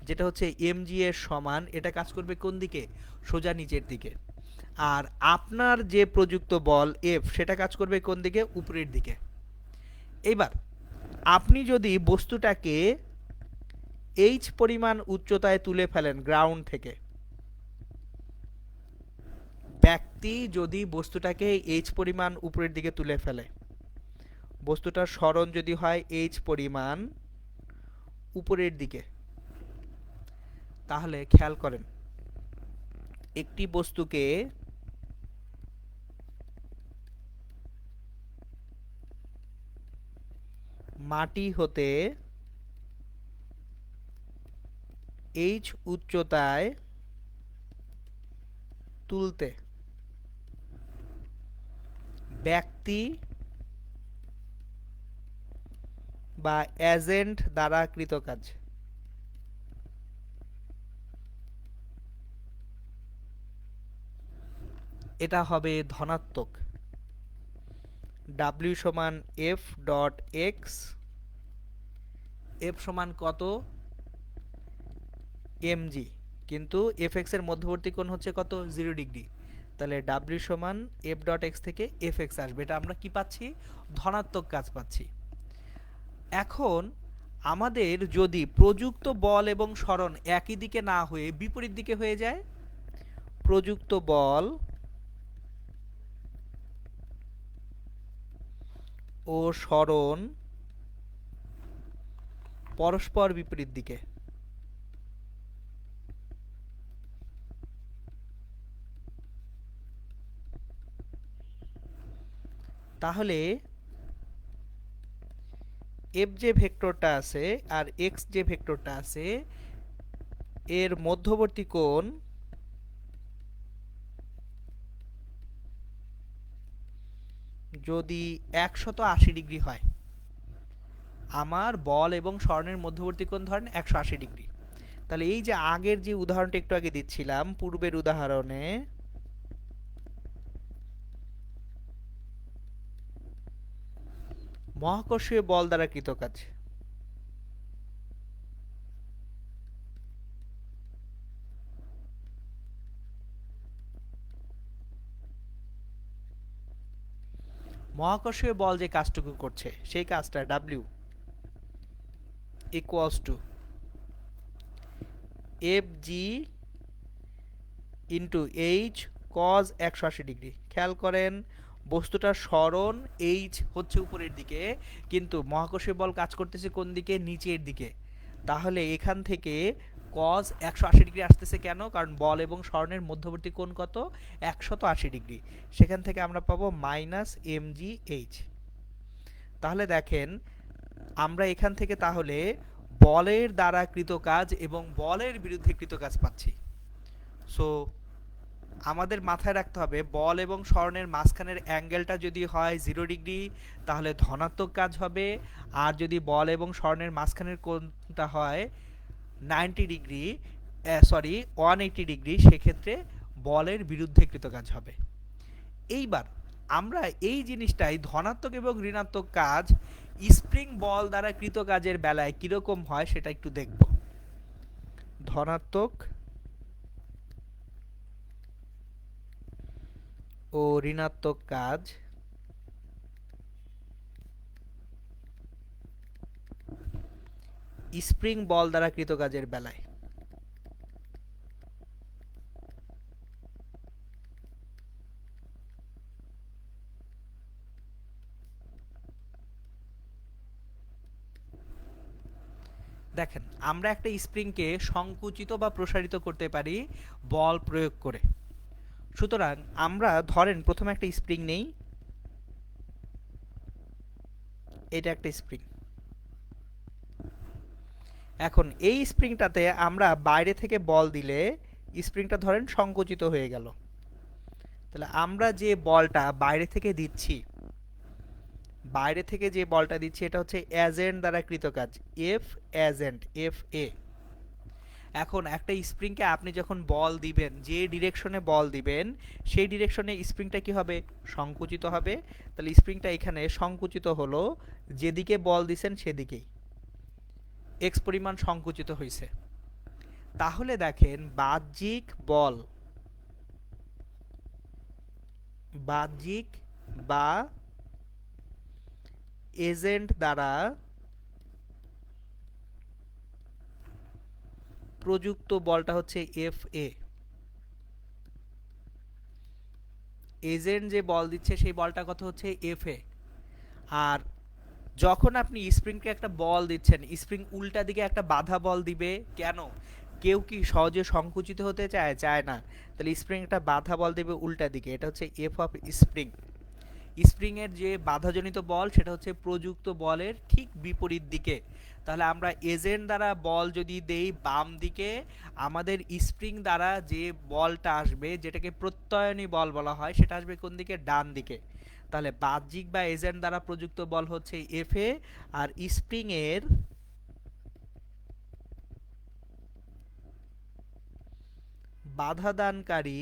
যেটা হচ্ছে এম জি এর সমান, এটা কাজ করবে কোন দিকে, সোজা নিচের দিকে। আর আপনার যে প্রযুক্ত বল এফ সেটা কাজ করবে কোন দিকে, উপরের দিকে। এবার আপনি যদি বস্তুটাকে এইচ পরিমাণ উচ্চতায় তুলে ফেলেন গ্রাউন্ড থেকে, ব্যক্তি যদি বস্তুটাকে এইচ পরিমাণ উপরের দিকে তুলে ফেলে, বস্তুটার সরণ যদি হয় এইচ পরিমাণ উপরের দিকে, তাহলে খেয়াল করেন একটি বস্তুকে মাটি হতে এইচ উচ্চতায় তুলতে ব্যক্তি বা এজেন্ট দ্বারা কৃত কাজ, এটা হবে ধনাত্মক। ডাব্লিউ সমান এফ ডট এক্স, এফ সমান কত, এম জি, কিন্তু এফ এক্স এর মধ্যবর্তী কোণ হচ্ছে কত, 0 ডিগ্রি। তাহলে ডাব্লিউ সমান এফ ডট এক্স থেকে এফ এক্স আসবে, এটা আমরা কি পাচ্ছি, ধনাত্মক কাজ পাচ্ছি। এখন আমাদের যদি প্রযুক্ত বল এবং সরণ একই দিকে না হয়ে বিপরীত দিকে হয়ে যায়, প্রযুক্ত বল ও সরণ পরস্পর বিপরীত দিকে, তাহলে এফ যে ভেক্টরটা আছে আর এক্স যে ভেক্টরটা আছে এর মধ্যবর্তী কোণ যদি 180 ডিগ্রি হয়, আমার বল এবং সরণের মধ্যবর্তী কোণ ধরেন 180 ডিগ্রি, তাহলে এই যে আগের যে উদাহরণটা একটু আগে দিচ্ছিলাম, পূর্বের উদাহরণে মহাকর্ষীয় বল দ্বারা কৃত কাজ, মহাকর্ষীয় বল যে কাজটুকু করছে সেই কাজটা W equals to F G into H cos 180 degree. খেয়াল করেন বস্তুটার সরণ এইচ হচ্ছে উপরের দিকে, কিন্তু মহাকর্ষীয় বল কাজ করতেছে কোন দিকে? নিচের দিকে। তাহলে এখান থেকে কজ 180 ডিগ্রি আসতেছে কেন? কারণ বল এবং সরণের মধ্যবর্তী কোণ কত? 180 ডিগ্রি। সেখান থেকে আমরা পাবো মাইনাস এম জি এইচ। তাহলে দেখেন আমরা এখান থেকে তাহলে বলের দ্বারা কৃত কাজ এবং বলের বিরুদ্ধে কৃত কাজ পাচ্ছি। সো আমাদের মাথায় রাখতে হবে বল এবং সরণের মাঝখানের অ্যাঙ্গেলটা যদি হয় 0 ডিগ্রি তাহলে ধনাত্মক কাজ হবে, আর যদি বল এবং সরণের মাঝখানের কোণটা হয় 90 ডিগ্রি, সরি 180 ডিগ্রি, সেক্ষেত্রে বলের বিরুদ্ধে কৃত কাজ হবে। এইবার আমরা এই জিনিসটাই ধনাত্মক এবং ঋণাত্মক কাজ স্প্রিং বল দ্বারা কৃত কাজের বেলায় কিরকম হয় সেটা একটু দেখব। ধনাত্মক ও ঋণাত্মক কাজ স্প্রিং বল দ্বারা কৃত কাজের বেলায়। দেখেন আমরা একটা স্প্রিংকে সংকুচিত বা প্রসারিত করতে পারি বল প্রয়োগ করে। সুতরাং আমরা ধরেন প্রথমে একটা স্প্রিং নেই, এটা একটা স্প্রিং। এখন এই স্প্রিংটাতে আমরা বাইরে থেকে বল দিলে স্প্রিংটা ধরেন সংকুচিত হয়ে গেল। তাহলে আমরা যে বলটা বাইরে থেকে দিচ্ছি, এটা হচ্ছে এজেন্ট দ্বারা কৃত কাজ, এফ এজেন্ট, এফ এ। এখন একটা স্প্রিংকে আপনি যখন বল দিবেন, যে ডিরেকশনে বল দিবেন সেই ডিরেকশনে স্প্রিংটা কি হবে? সংকুচিত হবে। তাহলে স্প্রিংটা এখানে সংকুচিত হলো, যেদিকে বল দিছেন সেদিকেই এক্স পরিমাণ সংকুচিত হয়েছে। তাহলে দেখেন বাহ্যিক বল, বাহ্যিক বা এজেন্ট দ্বারা প্রযুক্ত বলটা হচ্ছে এফ এ। এজেন্ট যে বল দিচ্ছে সেই বলটা কত হচ্ছে? এফ এ। আর যখন আপনি স্প্রিংকে একটা বল দিচ্ছেন, স্প্রিং উল্টা দিকে একটা বাধা বল দিবে কেন? কেউ কি সহজে সংকুচিত হতে চায়? চায় না। তাহলে স্প্রিং একটা বাধা বল দেবে উল্টা দিকে, এটা হচ্ছে এফ অফ স্প্রিং। স্প্রিং এর যে বাধাজনিত বল সেটা হচ্ছে প্রযুক্ত বলের ঠিক বিপরীত দিকে। তাহলে আমরা এজেন্ট দ্বারা বল যদি দেই বাম দিকে, আমাদের স্প্রিং দ্বারা যে বলটা আসবে, যেটাকে প্রত্যয়নী বল বলা হয়, সেটা আসবে কোন দিকে? ডান দিকে। তাহলে বাহ্যিক বা এজেন্ট দ্বারা প্রযুক্ত বল হচ্ছে এফ এ, আর স্প্রিং এর বাধাদানকারী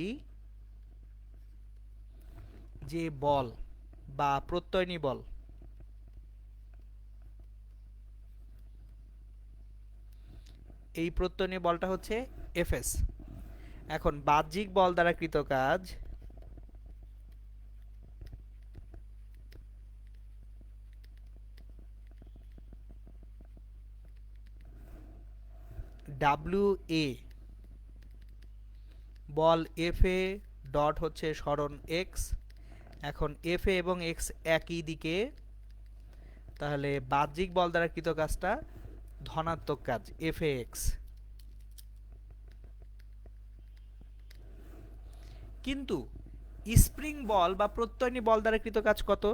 যে বল বা প্রত্যয়নী বল, এই প্রত্যয়নী বলটা হচ্ছে এফএস। এখন বাহ্যিক বল দ্বারা কৃত কাজ W A, ball F A dot হচ্ছে সরণ এক্স। এখন এফ এ এবং এক্স একই দিকে, তাহলে বাহ্যিক বল দ্বারা কৃত কাজটা ধনাত্মক কাজ, এফ এ এক্স। কিন্তু স্প্রিং বল বা প্রত্যয়নী বল দ্বারা কৃত কাজ কত?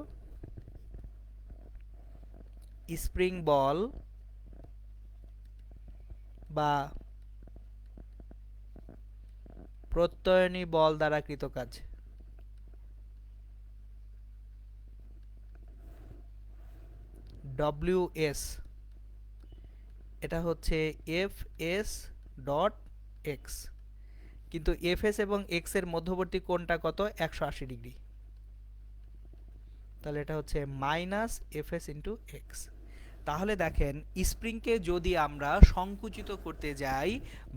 স্প্রিং বল বা প্রত্যয়নী বল দ্বারা কৃত কাজ ডব্লিউ এস, এটা হচ্ছে এফ এস ডট এক্স। কিন্তু এফ এস এবং এক্স এর মধ্যবর্তী কোণটা কত? 180 ডিগ্রি। তাহলে এটা হচ্ছে minus F S into x. তাহলে দেখেন স্প্রিংকে যদি আমরা সংকুচিত করতে যাই,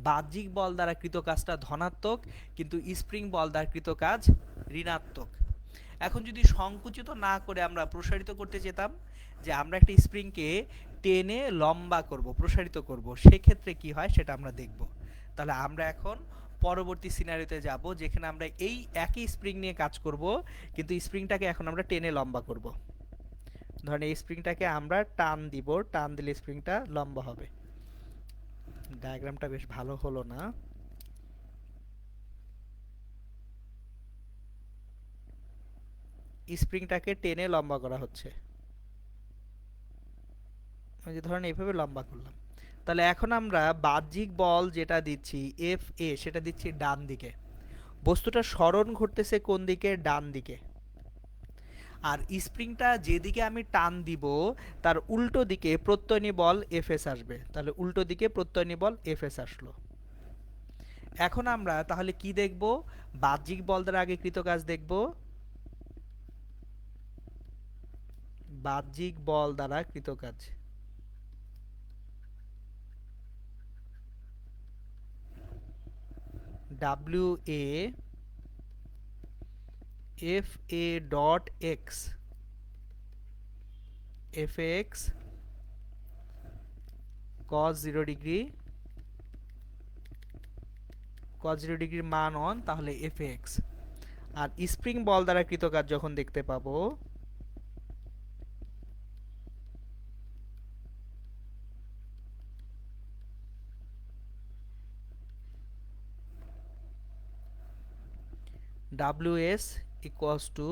বাহ্যিক বল দ্বারা কৃত কাজটা ধনাত্মক, কিন্তু স্প্রিং বল দ্বারা কৃত কাজ ঋণাত্মক। এখন যদি সংকুচিত না করে আমরা প্রসারিত করতে যেতাম, যে আমরা একটা স্প্রিংকে টেনে লম্বা করব, প্রসারিত করব, সেক্ষেত্রে কি হয় সেটা আমরা দেখব। তাহলে আমরা এখন পরবর্তী সিনারিওতে যাব, যেখানে আমরা এই একই স্প্রিং নিয়ে কাজ করব, কিন্তু স্প্রিংটাকে এখন আমরা টেনে লম্বা করব। ধরেন এই স্প্রিংটাকে আমরা টান দিব, টান দিলে স্প্রিংটা লম্বা হবে। ডায়াগ্রামটা বেশ ভালো হলো না। স্প্রিংটাকে টেনে লম্বা করা হচ্ছে, ওই যে ধরেন এইভাবে লম্বা করলাম। তাহলে এখন আমরা বাহ্যিক বল যেটা দিচ্ছি এফ এ, সেটা দিচ্ছি ডান দিকে। বস্তুটা সরণ ঘটতেছে কোন দিকে? ডান দিকে। আর স্প্রিংটা যেদিকে আমি টান দিব তার উল্টো দিকে প্রত্যয়নী বল এফ এস আসবে। তাহলে উল্টো দিকে প্রত্যয়নী বল এফ এস আসলো। এখন আমরা তাহলে কি দেখব? বাহ্যিক বল দ্বারা আগে কৃত কাজ দেখব। বাহ্যিক বল দ্বারা কৃত কাজ। W A F A dot x, F x cos 0 degree, cos 0 ডিগ্রির মান 1, তাহলে এফ এক্স। আর স্প্রিং বল দ্বারা কৃত কাজ যখন দেখতে পাবো, WS equals to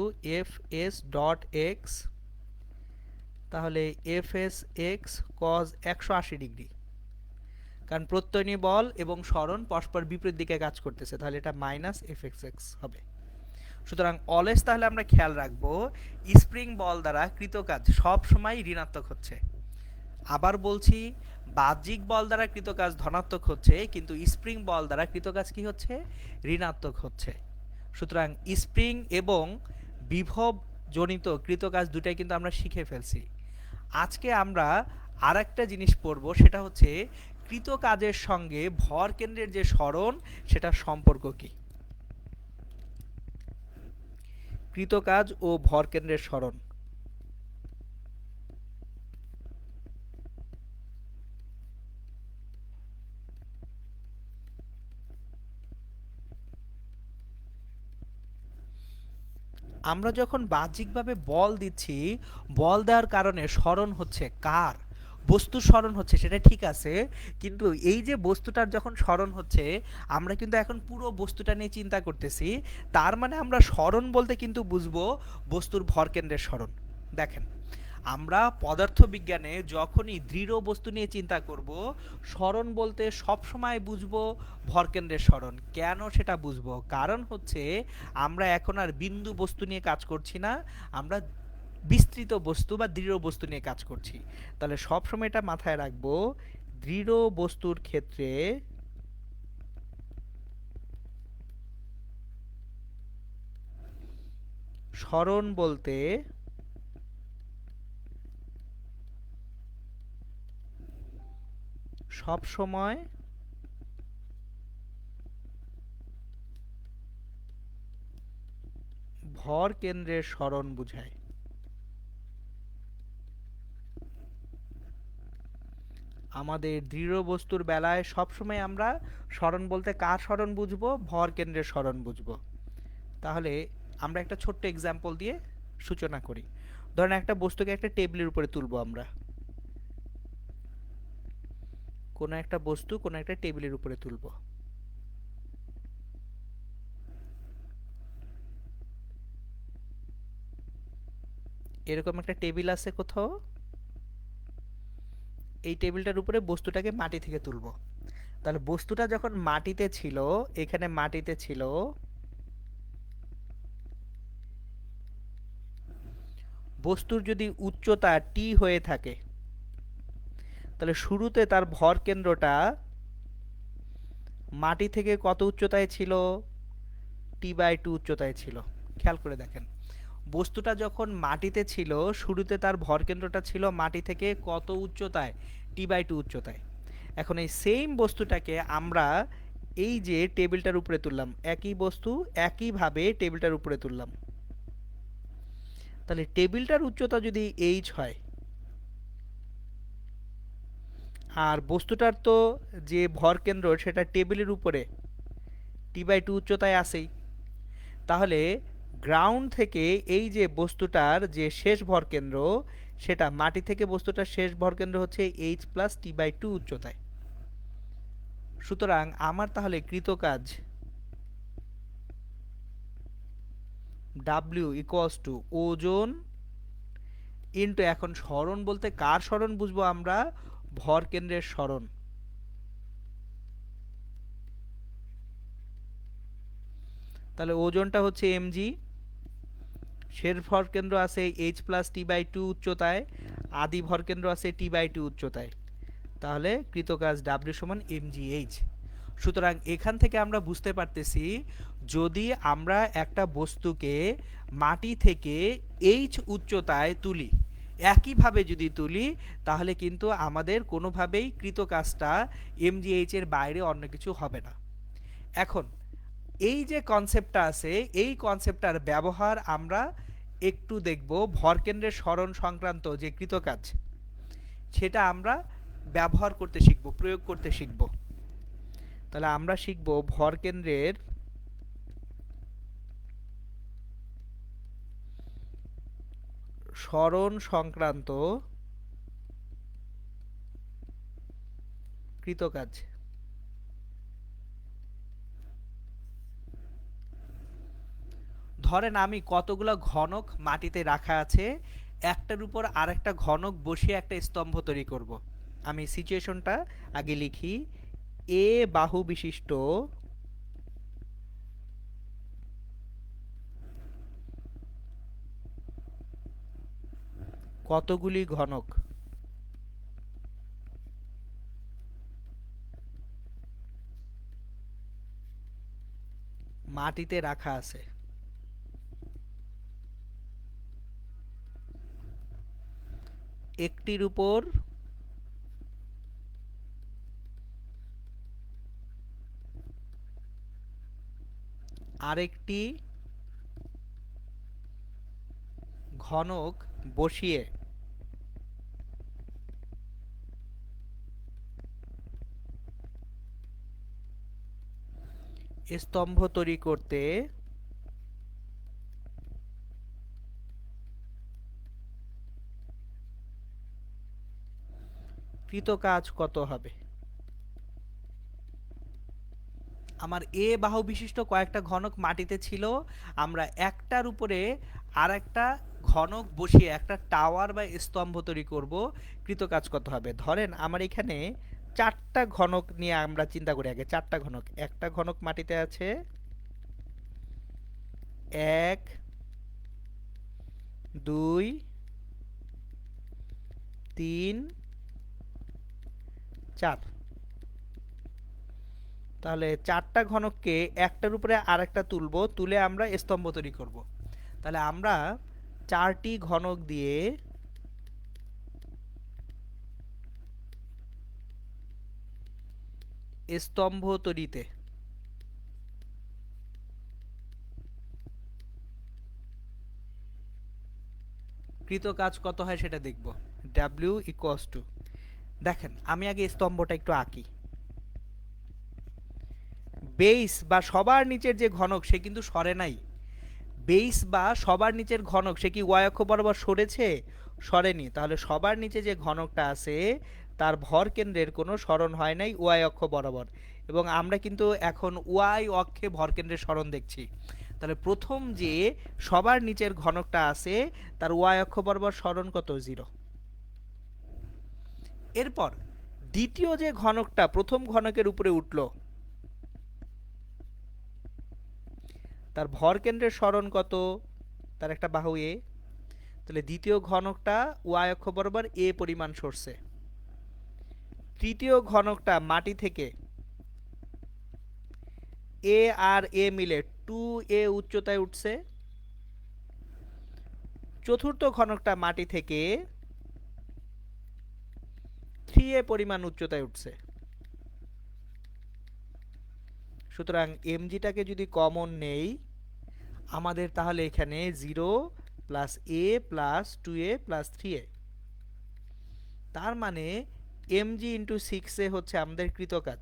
FS dot x, তাহলে FS x cos 180 ডিগ্রি। কারণ প্রত্যয়নী বল এবং সরণ পরস্পর বিপরীত দিকে কাজ করতেছে, তাহলে এটা মাইনাস FXX হবে। সুতরাং অলওয়েজ তাহলে আমরা খেয়াল রাখবো স্প্রিং বল দ্বারা কৃত কাজ সব সময় ঋণাত্মক হচ্ছে। আবার বলছি, বাহ্যিক বল দ্বারা কৃত কাজ ধনাত্মক হচ্ছে, কিন্তু স্প্রিং বল দ্বারা কৃত কাজ কি হচ্ছে? ঋণাত্মক হচ্ছে। সুতরাং স্প্রিং এবং বিভব জনিত কৃতকাজ দুটাই কিন্তু আমরা শিখে ফেলছি। আজকে আমরা আরেকটা জিনিস পড়ব, সেটা হচ্ছে কৃতকাজের সঙ্গে ভর কেন্দ্রের যে সরণ, সেটার সম্পর্ক কি। কৃতকাজ ও ভর কেন্দ্রের সরণ। আমরা যখন বাহ্যিকভাবে বল দিচ্ছি, বল দেওয়ার কারণে সরণ হচ্ছে কার? বস্তুর সরণ হচ্ছে, সেটা ঠিক আছে, কিন্তু এই যে বস্তুটার যখন সরণ হচ্ছে, আমরা কিন্তু এখন পুরো বস্তুটা নিয়ে চিন্তা করতেছি। তার মানে আমরা সরণ বলতে কিন্তু বুঝবো বস্তুর ভরকেন্দ্রের সরণ। দেখেন, আমরা পদার্থবিজ্ঞানে যখনই দৃঢ় বস্তু নিয়ে চিন্তা করব, সরণ বলতে সব সময় বুঝবো ভরকেন্দ্রের সরণ। কেন সেটা বুঝবো? কারণ হচ্ছে আমরা এখন আর বিন্দু বস্তু নিয়ে কাজ করছি না, আমরা বিস্তৃত বস্তু বা দৃঢ় বস্তু নিয়ে কাজ করছি। তাহলে সব সময় এটা মাথায় রাখবো, দৃঢ় বস্তুর ক্ষেত্রে সরণ বলতে সব সময় ভর কেন্দ্রের সরণ বুঝায়। আমাদের দৃঢ় বস্তুর বেলায় সবসময় আমরা সরণ বলতে কার সরণ বুঝবো? ভর কেন্দ্রের সরণ বুঝবো। তাহলে আমরা একটা ছোট্ট এক্সাম্পল দিয়ে সূচনা করি। ধরেন একটা বস্তুকে একটা টেবিলের উপরে তুলবো আমরা, কোনো একটা বস্তু কোনো একটা টেবিলের উপরে তুলবো। এরকম একটা টেবিল আছে কোথাও, এই টেবিলটার উপরে বস্তুটাকে মাটি থেকে তুলবো। তাহলে বস্তুটা যখন মাটিতে ছিল, এখানে মাটিতে ছিল, বস্তুর যদি উচ্চতা টি হয়ে থাকে, তাহলে শুরুতে তার ভর কেন্দ্রটা মাটি থেকে কত উচ্চতায় ছিল? টি/2 উচ্চতায় ছিল। খেয়াল করে দেখেন, বস্তুটা যখন মাটিতে ছিল, শুরুতে তার ভর কেন্দ্রটা ছিল মাটি থেকে কত উচ্চতায়? টি/2 উচ্চতায়। এখন এই সেম বস্তুটাকে আমরা এই যে টেবিলটার উপরে তুললাম, একই বস্তু একইভাবে টেবিলটার উপরে তুললাম। তাহলে টেবিলটার উচ্চতা যদি এইচ হয় আর বস্তুটার তো যে ভরকেন্দ্র সেটা টেবিলের উপরে টি/2 উচ্চতায় আছেই, তাহলে গ্রাউন্ড থেকে এই যে বস্তুটার যে শেষ ভরকেন্দ্র সেটা মাটি থেকে বস্তুটার শেষ ভরকেন্দ্র হচ্ছে এইচ প্লাস টি/2 উচ্চতায়। সুতরাং আমার তাহলে কৃত কাজ ডাব্লিউ ইকুয়ালস টু ওজন ইন্টু, এখন সরণ বলতে কার সরণ বুঝবো আমরা? ভরকেন্দ্রের সরণ। তাহলে ওজনটা হচ্ছে mg, শেষ ভরকেন্দ্র আছে h প্লাস টি/2 উচ্চতায়, আদি ভরকেন্দ্র আছে টি/2 উচ্চতায়, তাহলে কৃত কাজ w সমান mgh। সুতরাং এখান থেকে আমরা বুঝতে পারতেছি যদি আমরা একটা বস্তুকে মাটি থেকে h উচ্চতায় তুলি, একইভাবে যদি তুলি, তাহলে কিন্তু আমাদের কোনোভাবেই কৃত কাজটা mgh এর বাইরে অন্য কিছু হবে না। এখন এই যে কনসেপ্টটা আছে, এই কনসেপ্টটার ব্যবহার আমরা একটু দেখব ভরকেন্দ্রের সরণ সংক্রান্ত যে কৃতকাজ, সেটা আমরা ব্যবহার করতে শিখব, প্রয়োগ করতে শিখব। তাহলে আমরা শিখব ভরকেন্দ্রের সরণ সংক্রান্ত কৃতকাজ। ধরেন আমি কতগুলো ঘনক মাটিতে রাখা আছে, একটার উপর আরেকটা ঘনক বসিয়ে একটা স্তম্ভ তৈরি করব। আমি সিচুয়েশনটা আগে লিখি। এ বাহু বিশিষ্ট কতগুলি ঘনক মাটিতে রাখা আছে, একটির উপর আরেকটি ঘনক বসিয়ে স্তম্ভ তৈরি করতে কৃত কাজ কত হবে? আমার এ বাহু বিশিষ্ট কয়েকটা ঘনক মাটিতে ছিল, আমরা একটার উপরে আর একটা ঘনক বসিয়ে একটা টাওয়ার বা স্তম্ভ তৈরি করব, কৃত কাজ কত হবে? ধরেন আমার এখানে চারটা ঘনক নিয়ে আমরা চিন্তা করি আগে। চারটা ঘনক, একটা ঘনক মাটিতে আছে, 1 2 3 4। তাহলে চারটা ঘনককে একটার উপরে আরেকটা তুলবো, তুলে আমরা স্তম্ভ তৈরি করব। তাহলে আমরা চারটি ঘনক দিয়ে স্তম্ভ তৈরিতে কৃত কাজ কত হয় সেটা দেখব। W ইকুয়ালস টু, দেখেন আমি আগে স্তম্ভটা একটু আঁকি। বেস বা সবার নিচের যে ঘনক সে কিন্তু সরে নাই। বেস বা সবার নিচের ঘনক সে কি ওয়াই অক্ষ বরাবর সরেছে? সরেনি। তাহলে সবার নিচে যে ঘনকটা আছে তার ভর কেন্দ্রের কোনো সরণ হয় নাই ওয়াই অক্ষ বরাবর, এবং আমরা কিন্তু এখন ওয়াই অক্ষে ভর কেন্দ্রের সরণ দেখছি। তাহলে প্রথম যে সবার নিচের ঘনকটা আছে তার ওয়াই অক্ষ বরাবর সরণ কত? 0। এরপর দ্বিতীয় যে ঘনকটা প্রথম ঘনকের উপরে উঠলো তার ভর কেন্দ্রের সরণ কত? তার একটা বাহু এ, তাহলে দ্বিতীয় ঘনকটা ওয়াই অক্ষ বরাবর এ পরিমাণ সরছে। তৃতীয় ঘনকটা মাটি থেকে এ আর এ মিলে 2a উচ্চতায় উঠছে। চতুর্থ ঘনকটা মাটি থেকে 3a পরিমাণ উচ্চতায় উঠছে। সুতরাং mgটাকে যদি কমন নেই আমাদের, তাহলে এখানে 0 প্লাস এ প্লাস 2a প্লাস 3a। তার মানে mg ইন্টু 6a হচ্ছে আমাদের কৃতকাজ।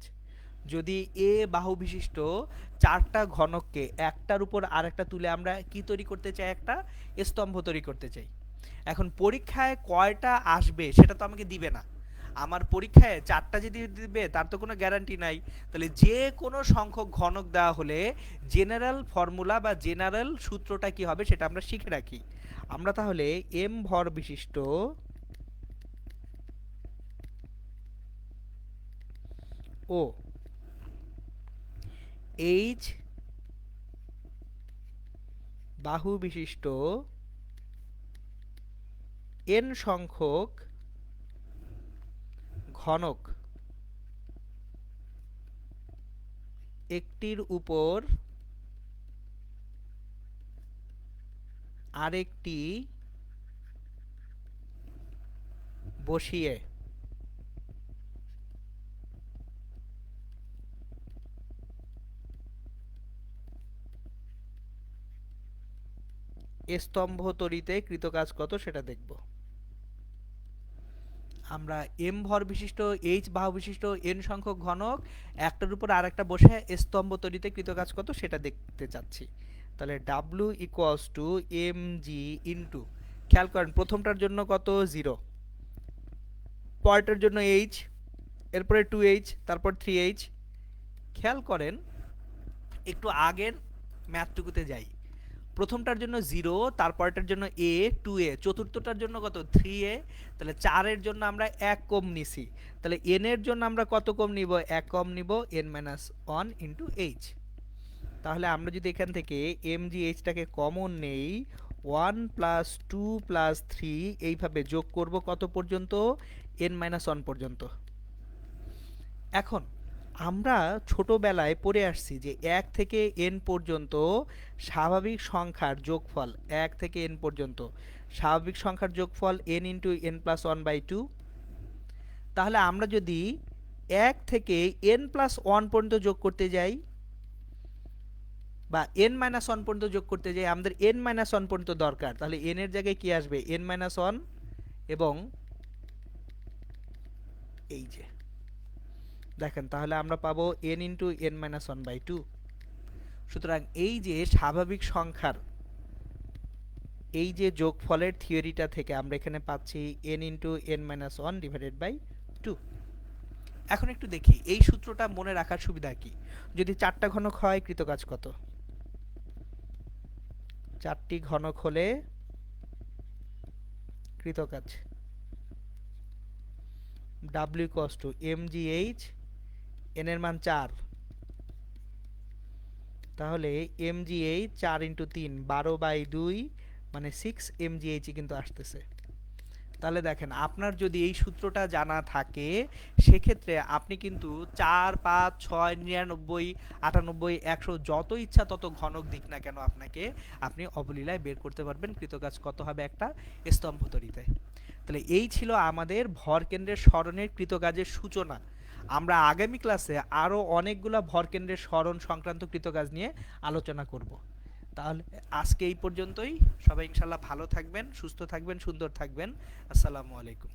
যদি এ বাহু বিশিষ্ট চারটা ঘনককে একটার উপর আরেকটা তুলে আমরা কি তৈরি করতে চাই, একটা স্তম্ভ তৈরি করতে চাই। এখন পরীক্ষায় কয়টা আসবে সেটা তো আমাকে দিবে না। আমার পরীক্ষায় চারটা যদি দিবে তার তো কোনো গ্যারান্টি নাই। তাহলে যে কোনো সংখ্যক ঘনক দেওয়া হলে জেনারেল ফর্মুলা বা জেনারেল সূত্রটা কি হবে সেটা আমরা শিখে রাখি। আমরা তাহলে এম ভর বিশিষ্ট ও এইচ বাহু বিশিষ্ট n সংখ্যক ঘনক একটির উপর আরেকটি বসিয়ে স্তম্ভ তৈরিতে কৃতকাজ কত সেটা দেখব। আমরা এম ভর বিশিষ্ট এইচ বাহু বিশিষ্ট এন সংখ্যক ঘনক একটার উপর আরেকটা বসে স্তম্ভ তৈরিতে কৃতকাজ কত সেটা দেখতে চাচ্ছি। তাহলে W equals to M G into, খেয়াল করেন প্রথমটার জন্য কত 0, পরেরটার জন্য এইচ, এরপরে 2h, তারপর 3h। খেয়াল করেন একটু আগের ম্যাথটুকুতে যাই। প্রথমটার জন্য 0, তারপরটার জন্য a 2a, চতুর্থটার জন্য কত 3a। তাহলে 4 এর জন্য আমরা 1 কম নিছি, তাহলে n এর জন্য আমরা কত কম নিব, 1 কম নিব, n - 1 ইন্টু h। তাহলে আমরা যদি এখান থেকে mgh টাকে কমন নেই, 1 প্লাস 2 প্লাস 3 এইভাবে যোগ করব কত পর্যন্ত, n - 1 পর্যন্ত। এখন আমরা ছোটবেলায় পড়ে আসছি যে 1 থেকে n পর্যন্ত স্বাভাবিক সংখ্যার যোগফল, 1 থেকে n পর্যন্ত স্বাভাবিক সংখ্যার যোগফল n ইন্টু n প্লাস 1/2। তাহলে আমরা যদি 1 থেকে n প্লাস 1 পর্যন্ত যোগ করতে যাই বা n মাইনাস 1 পর্যন্ত যোগ করতে যাই, আমাদের n মাইনাস 1 পর্যন্ত দরকার। তাহলে n এর জায়গায় কি আসবে, n মাইনাস 1 এবং এই যে দেখেন, তাহলে আমরা পাবো n ইন্টু n মাইনাস 1/2। সুতরাং এই যে স্বাভাবিক সংখ্যার এই যে যোগফলের থিওরিটা থেকে আমরা এখানে পাচ্ছি n into n minus 1 divided by 2। এখন একটু দেখি এই সূত্রটা মনে রাখার সুবিধা কি। যদি 4টা ঘনক হয় কৃতকাজ কত, 4টি ঘনক হলে কৃতকাজ w equals to mgh, n এর মান 4, তাহলে mgh 4 ইন্টু 3 12/2 মানে 6 mgh কিন্তু আসতেছে। তাহলে দেখেন আপনার যদি এই সূত্রটা জানা থাকে সেক্ষেত্রে আপনি কিন্তু 4, 5, 6, 99, 98, 100 যত ইচ্ছা তত ঘনক দিক না কেন আপনাকে, আপনি অবলীলায় বের করতে পারবেন কৃতকাজ কত হবে একটা স্তম্ভ তৈরিতে। তাহলে এই ছিল আমাদের ভরকেন্দ্রের সরণের কৃতকাজের সূচনা। আমরা আগামী ক্লাসে আরও অনেকগুলো ভরকেন্দ্রের সরণ সংক্রান্ত কৃতকাজ নিয়ে আলোচনা করব। তাহলে আজকে এই পর্যন্তই। সবাই ইনশাল্লাহ ভালো থাকবেন, সুস্থ থাকবেন, সুন্দর থাকবেন। আসসালামু আলাইকুম।